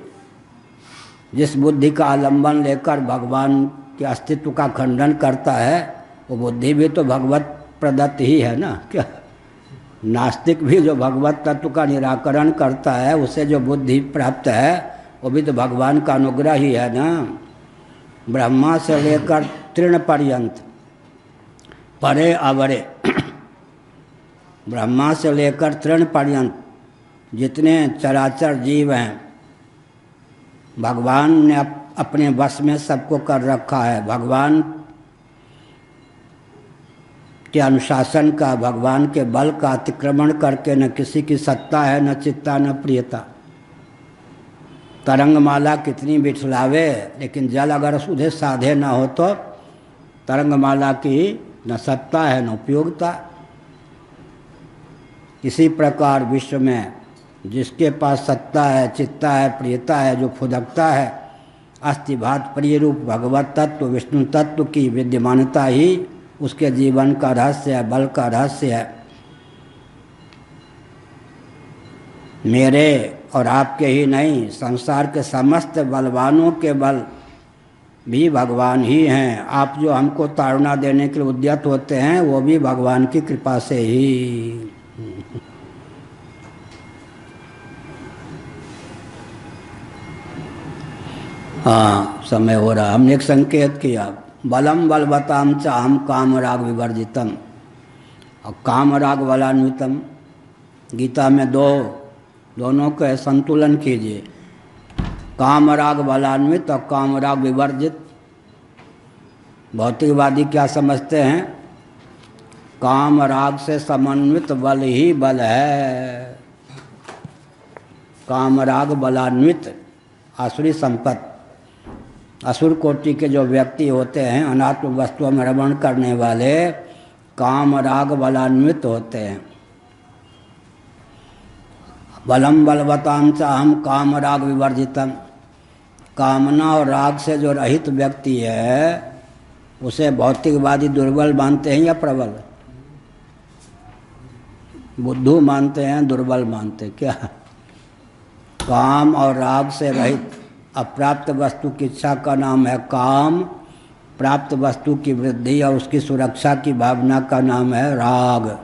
जिस बुद्धि का आलंबन लेकर भगवान के अस्तित्व का खंडन करता है, वो बुद्धि भी तो भगवत प्रदत्त ही है ना। क्या नास्तिक भी जो भगवत तत्व का निराकरण करता है, उसे जो बुद्धि प्राप्त है, वो भी तो भगवान का अनुग्रह ही है ना। ब्रह्मा से लेकर तृण पर्यंत, परे अवरे, ब्रह्मा से लेकर तृण पर्यंत जितने चराचर जीव हैं, भगवान ने अपने वश में सबको कर रखा है। भगवान के अनुशासन का, भगवान के बल का अतिक्रमण करके न किसी की सत्ता है, न चित्ता, न प्रियता। तरंगमाला कितनी बिछलावे, लेकिन जल अगर सुधे साधे न हो तो तरंगमाला की न सत्ता है न उपयोगिता। इसी प्रकार विश्व में जिसके पास सत्ता है, चित्ता है, प्रियता है, जो फुदकता है, अस्थिभात प्रिय रूप भगवत तत्व, विष्णु तत्व की विद्यमानता ही उसके जीवन का रहस्य है, बल का रहस्य है। मेरे और आपके ही नहीं, संसार के समस्त बलवानों के बल भी भगवान ही हैं। आप जो हमको ताड़ना देने के लिए उद्यत होते हैं, वो भी भगवान की कृपा से ही। हाँ, समय हो रहा। हमने एक संकेत किया, बलम बलवताम च हम काम राग विवर्जितम और काम राग बलान्वितम। गीता में दोनों के संतुलन कीजिए, काम राग बलान्वित और काम राग विवर्जित। भौतिकवादी क्या समझते हैं? काम राग से समन्वित बल ही बल है। काम राग बलान्वित आसुरी संपत्ति, असुर कोटि के जो व्यक्ति होते हैं, अनात्म वस्तुओं में रमण करने वाले, काम राग बलान्वित होते हैं। बलम बलवताम च हम काम राग विवर्जितम। कामना और राग से जो रहित व्यक्ति है, उसे भौतिकवादी दुर्बल मानते हैं या प्रबल? बुद्धू मानते हैं, दुर्बल मानते हैं। क्या काम और राग से रहित अप्राप्त वस्तु की इच्छा का नाम है काम, प्राप्त वस्तु की वृद्धि और उसकी सुरक्षा की भावना का नाम है राग।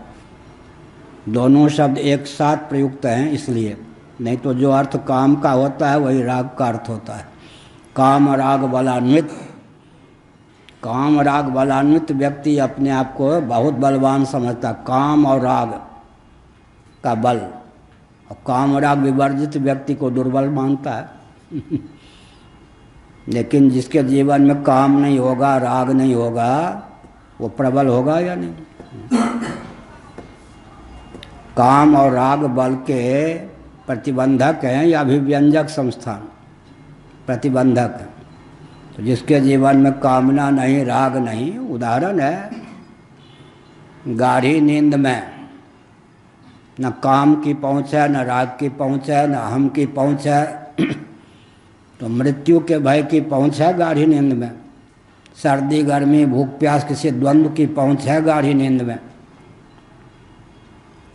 दोनों शब्द एक साथ प्रयुक्त हैं इसलिए, नहीं तो जो अर्थ काम का होता है वही राग का अर्थ होता है। काम राग बलान्वित, काम राग बलान्वित व्यक्ति अपने आप को बहुत बलवान समझता है, काम और राग का बल, और काम राग विवर्जित व्यक्ति को दुर्बल मानता है। लेकिन जिसके जीवन में काम नहीं होगा, राग नहीं होगा, वो प्रबल होगा या नहीं? काम और राग बल के प्रतिबंधक हैं या अभिव्यंजक संस्थान? प्रतिबंधक है। तो जिसके जीवन में कामना नहीं, राग नहीं, उदाहरण है गाढ़ी नींद में न काम की पहुँच है, न राग की पहुँच है, न हम की पहुँच है, तो मृत्यु के भय की पहुँच है गाढ़ी नींद में। सर्दी गर्मी भूख प्यास किसी द्वंद्व की पहुँच है गाढ़ी नींद में।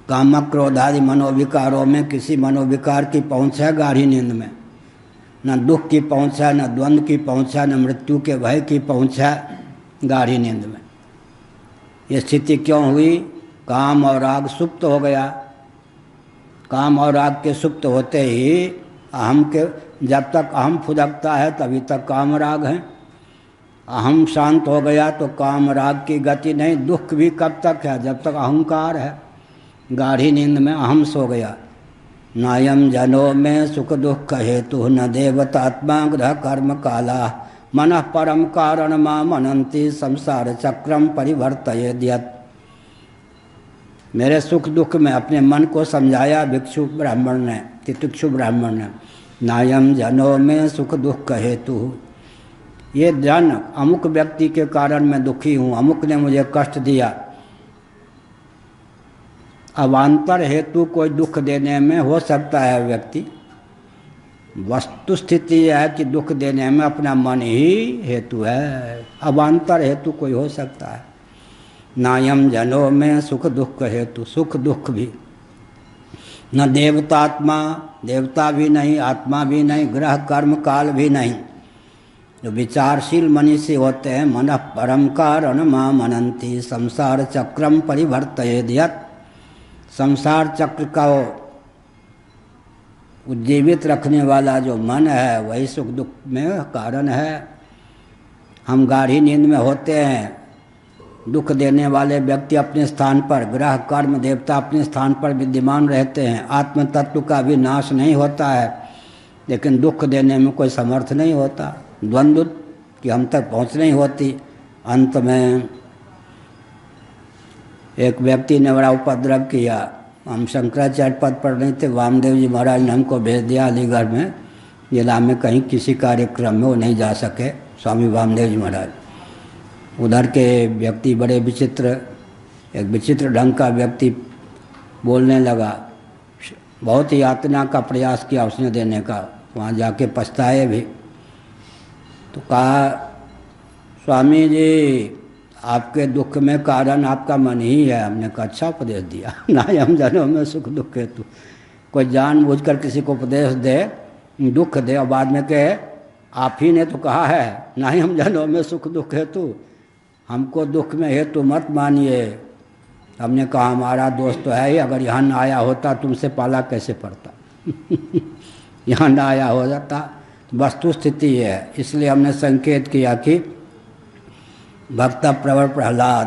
काम क्रोध आदि मनोविकारों में किसी मनोविकार की पहुँच है गाढ़ी नींद में। न दुख की पहुँच है, न द्वंद्व की पहुँच है, न मृत्यु के भय की पहुँच है गाढ़ी नींद में। ये स्थिति क्यों हुई? काम और राग सुप्त हो गया। काम और राग के सुप्त होते ही अहम के, जब तक अहम फुदकता है तभी तक काम राग है। अहम शांत हो गया तो काम राग की गति नहीं। दुख भी कब तक है? जब तक अहंकार है। गाढ़ी नींद में अहम सो गया। नायम जनों में सुख दुख हेतु न देवतात्मा ग्रह कर्म काला मन परम कारण मां मनंती संसार चक्रम परिवर्तयेद्यत्। मेरे सुख दुख में अपने मन को समझाया भिक्षु ब्राह्मण ने, तितिक्षु ब्राह्मण ने। नायम जनों में सुख दुख हेतु, ये जन अमुक व्यक्ति के कारण मैं दुखी हूँ, अमुक ने मुझे कष्ट दिया। अवान्तर हेतु कोई दुख देने में हो सकता है व्यक्ति, वस्तु स्थिति यह है कि दुख देने में अपना मन ही हेतु है। अवान्तर हेतु कोई हो सकता है। नायम जनों में सुख दुख हेतु, सुख दुख भी न देवतात्मा, देवता भी नहीं, आत्मा भी नहीं, ग्रह कर्म काल भी नहीं। जो विचारशील मनुष्य होते हैं, मन परम कारण मां मनंती संसार चक्रम परिवर्तयेद्यत्। संसार चक्र का उज्जीवित रखने वाला जो मन है वही सुख दुख में कारण है। हम गाढ़ी नींद में होते हैं, दुख देने वाले व्यक्ति अपने स्थान पर, ग्रह कर्म देवता अपने स्थान पर विद्यमान रहते हैं। आत्म तत्व का भी नाश नहीं होता है, लेकिन दुख देने में कोई समर्थ नहीं होता। द्वंद्व की हम तक पहुँच नहीं होती। अंत में एक व्यक्ति ने बड़ा उपद्रव किया। हम शंकराचार्य पद पर नहीं थे, वामदेव जी महाराज ने हमको भेज दिया अलीगढ़ में जिला में, कहीं किसी कार्यक्रम में वो नहीं जा सके, स्वामी वामदेव जी महाराज। उधर के व्यक्ति बड़े विचित्र, एक विचित्र ढंग का व्यक्ति बोलने लगा। बहुत ही यातना का प्रयास किया उसने देने का, वहाँ जाके पछताए भी। तो कहा स्वामी जी आपके दुख में कारण आपका मन ही है। हमने कहा अच्छा उपदेश दिया। ना हम जनों में सुख दुख हेतु, कोई जानबूझकर किसी को उपदेश दे, दुख दे और बाद में कहे आप ही ने तो कहा है ना ही हम जनों में सुख दुख हेतु, हमको दुख में हेतु मत मानिए। हमने कहा हमारा दोस्त तो है ही, अगर यहाँ ना आया होता तुमसे पाला कैसे पड़ता। यहाँ ना आया हो जाता। वस्तु स्थिति है, इसलिए हमने संकेत किया कि भक्त प्रवर प्रहलाद,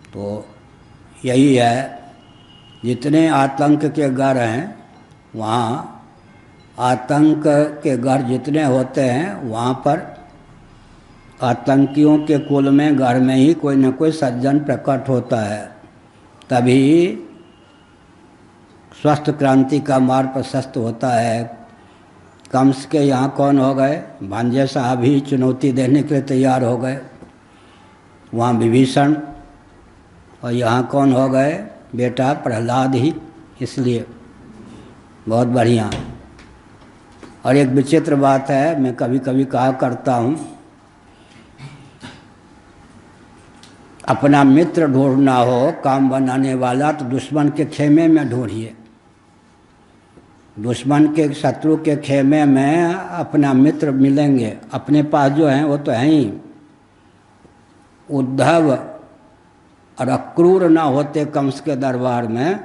तो यही है। जितने आतंक के घर हैं, वहाँ आतंक के घर जितने होते हैं, वहाँ पर आतंकियों के कुल में, घर में ही कोई न कोई सज्जन प्रकट होता है। तभी स्वस्थ क्रांति का मार्ग प्रशस्त होता है। कंस के यहाँ कौन हो गए? भांजे साहब ही चुनौती देने के लिए तैयार हो गए। वहाँ विभीषण, और यहाँ कौन हो गए? बेटा प्रहलाद ही। इसलिए बहुत बढ़िया। और एक विचित्र बात है, मैं कभी कभी कहा करता हूँ, अपना मित्र ढूंढना हो काम बनाने वाला तो दुश्मन के खेमे में ढूंढिए। दुश्मन के, शत्रु के खेमे में अपना मित्र मिलेंगे। अपने पास जो हैं वो तो हैं ही। उद्धव और अक्रूर ना होते कंस के दरबार में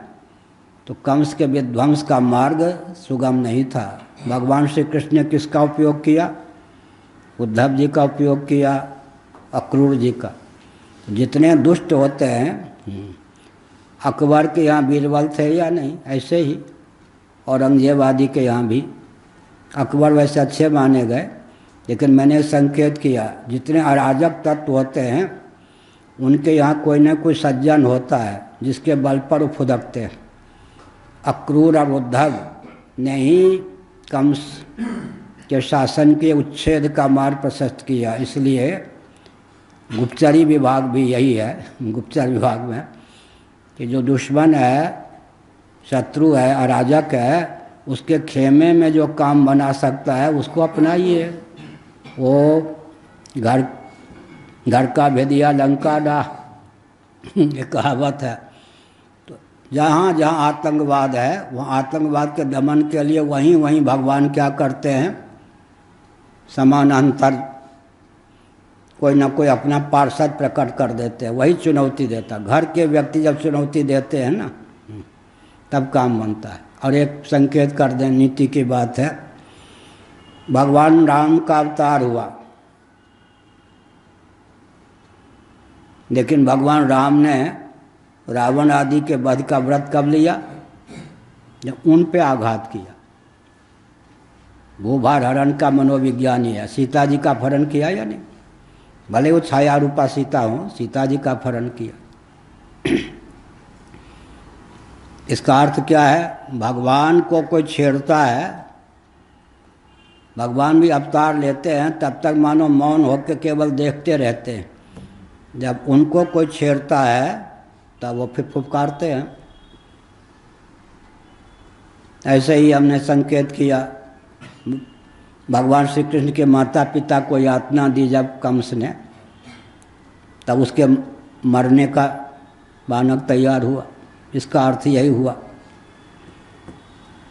तो कंस के विध्वंस का मार्ग सुगम नहीं था। भगवान श्री कृष्ण ने किसका उपयोग किया? उद्धव जी का उपयोग किया, अक्रूर जी का। जितने दुष्ट होते हैं, अकबर के यहाँ बीरबल थे या नहीं, ऐसे ही औरंगजेब आदि के यहाँ भी। अकबर वैसे अच्छे माने गए, लेकिन मैंने संकेत किया जितने अराजक तत्व होते हैं उनके यहाँ कोई न कोई सज्जन होता है जिसके बल पर वो फुदकते हैं। अक्रूर और उद्धव ने ही कंस के शासन के उच्छेद का मार्ग प्रशस्त किया। इसलिए गुप्तचरी विभाग भी यही है, गुप्तचर विभाग में, कि जो दुश्मन है, शत्रु है, अराजक है, उसके खेमे में जो काम बना सकता है उसको अपनाइए। वो घर का भेदिया लंका डा, ये कहावत है। तो जहाँ जहाँ आतंकवाद है वहाँ आतंकवाद के दमन के लिए वहीं भगवान क्या करते हैं, समानांतर कोई ना कोई अपना पार्षद प्रकट कर देते हैं, वही चुनौती देता। घर के व्यक्ति जब चुनौती देते हैं ना तब काम बनता है। और एक संकेत कर दें, नीति की बात है, भगवान राम का अवतार हुआ, लेकिन भगवान राम ने रावण आदि के वध का व्रत कब लिया, जब उन पे आघात किया। भूभार हरण का मनोविज्ञानी है। सीता जी का हरण किया या नहीं? भले वो छाया रूपा सीता हो, सीता जी का हरण किया। इसका अर्थ क्या है? भगवान को कोई छेड़ता है, भगवान भी अवतार लेते हैं, तब तक मानो मौन होकर केवल देखते रहते हैं। जब उनको कोई छेड़ता है तब वो फिर फुफकारते हैं। ऐसे ही हमने संकेत किया, भगवान श्री कृष्ण के माता पिता को यातना दी जब कंस ने, तब उसके मरने का बानक तैयार हुआ। इसका अर्थ यही हुआ।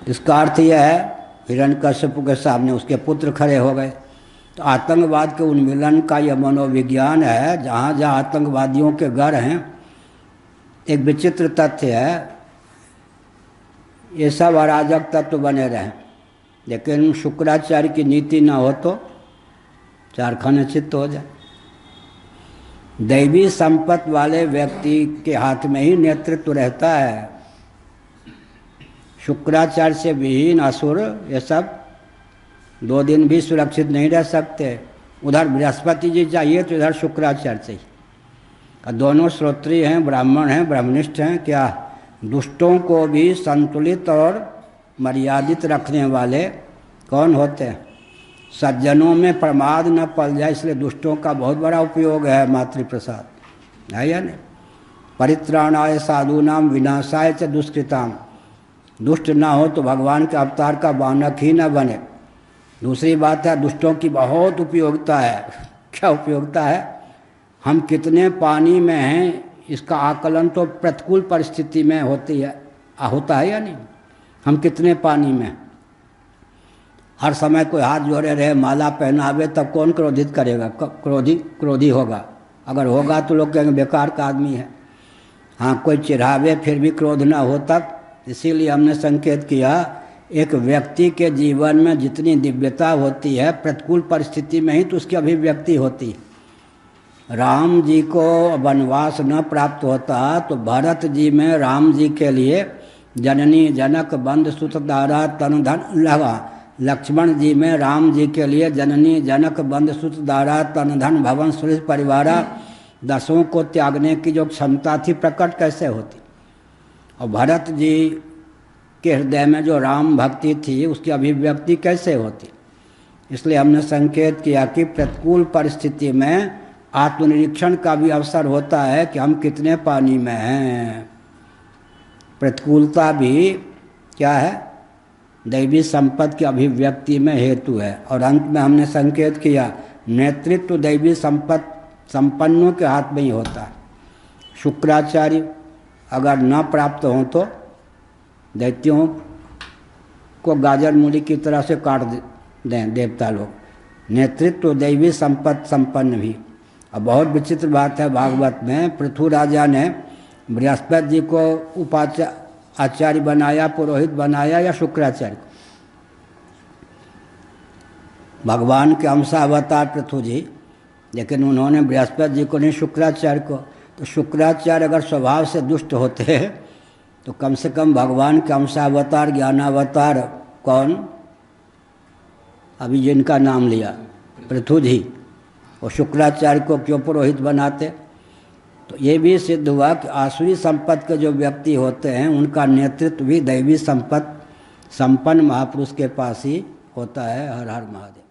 इसका अर्थ यह है, हिरण्यकश्यप के सामने उसके पुत्र खड़े हो गए। तो आतंकवाद के उन्मूलन का यह मनोविज्ञान है। जहाँ जहाँ आतंकवादियों के घर हैं, एक विचित्र तथ्य है, ये सब अराजक तत्व बने रहें, लेकिन शुक्राचार्य की नीति ना हो तो चारखाने चित्त हो जाए। दैवी संपत्ति वाले व्यक्ति के हाथ में ही नेतृत्व रहता है। शुक्राचार्य से विहीन असुर ये सब 2 दिन भी सुरक्षित नहीं रह सकते। उधर बृहस्पति जी चाहिए तो इधर शुक्राचार्य चाहिए। दोनों श्रोत्रिय हैं, ब्राह्मण हैं, ब्रह्मनिष्ठ हैं। क्या दुष्टों को भी संतुलित और मर्यादित रखने वाले कौन होते हैं? सज्जनों में प्रमाद न पल जाए, इसलिए दुष्टों का बहुत बड़ा उपयोग है मातृप्रसाद, है या नहीं? परित्राणाय साधूनाम विनाशाय च दुष्कृताम। दुष्ट ना हो तो भगवान के अवतार का बानक ही न बने। दूसरी बात है, दुष्टों की बहुत उपयोगिता है। क्या उपयोगिता है? हम कितने पानी में हैं इसका आकलन तो प्रतिकूल परिस्थिति में होता है या नहीं? हम कितने पानी में, हर समय कोई हाथ जोड़े रहे, माला पहनावे, तब कौन क्रोधित करेगा? क्रोधी होगा। अगर होगा तो लोग कहेंगे बेकार का आदमी है। हाँ, कोई चिढ़ावे फिर भी क्रोध ना हो तब। इसीलिए हमने संकेत किया, एक व्यक्ति के जीवन में जितनी दिव्यता होती है प्रतिकूल परिस्थिति में ही तो उसकी अभिव्यक्ति होती है। राम जी को वनवास न प्राप्त होता तो भरत जी में राम जी के लिए जननी जनक बंद सुत दारा तन धन लगा। लक्ष्मण जी में राम जी के लिए जननी जनक बंद सुत दारा तन धन भवन सुरेश परिवारा, 10 को त्यागने की जो क्षमता थी प्रकट कैसे होती? और भरत जी के हृदय में जो राम भक्ति थी उसकी अभिव्यक्ति कैसे होती? इसलिए हमने संकेत किया कि प्रतिकूल परिस्थिति में आत्मनिरीक्षण का भी अवसर होता है कि हम कितने पानी में हैं। प्रतिकूलता भी क्या है? दैवी संपत्ति की अभिव्यक्ति में हेतु है। और अंत में हमने संकेत किया, नेतृत्व दैवी संपत्ति संपन्नों के हाथ में ही होता है। शुक्राचार्य अगर न प्राप्त हों तो दैत्यों को गाजर मूली की तरह से काट दें देवता लोग। नेतृत्व दैवी संपत्ति संपन्न भी। अब बहुत विचित्र बात है, भागवत में पृथु राजा ने बृहस्पति जी को आचार्य बनाया, पुरोहित बनाया या शुक्राचार्य को? भगवान के अंशावतार पृथु जी, लेकिन उन्होंने बृहस्पति जी को नहीं, शुक्राचार्य को। तो शुक्राचार्य अगर स्वभाव से दुष्ट होते हैं तो कम से कम भगवान के अंशावतार ज्ञानावतार कौन, अभी जिनका नाम लिया, पृथु जी, और शुक्राचार्य को क्यों पुरोहित बनाते। तो ये भी सिद्ध हुआ कि आसुरी संपत्ति के जो व्यक्ति होते हैं उनका नेतृत्व भी दैवी संपत्ति संपन्न महापुरुष के पास ही होता है। हर हर महादेव।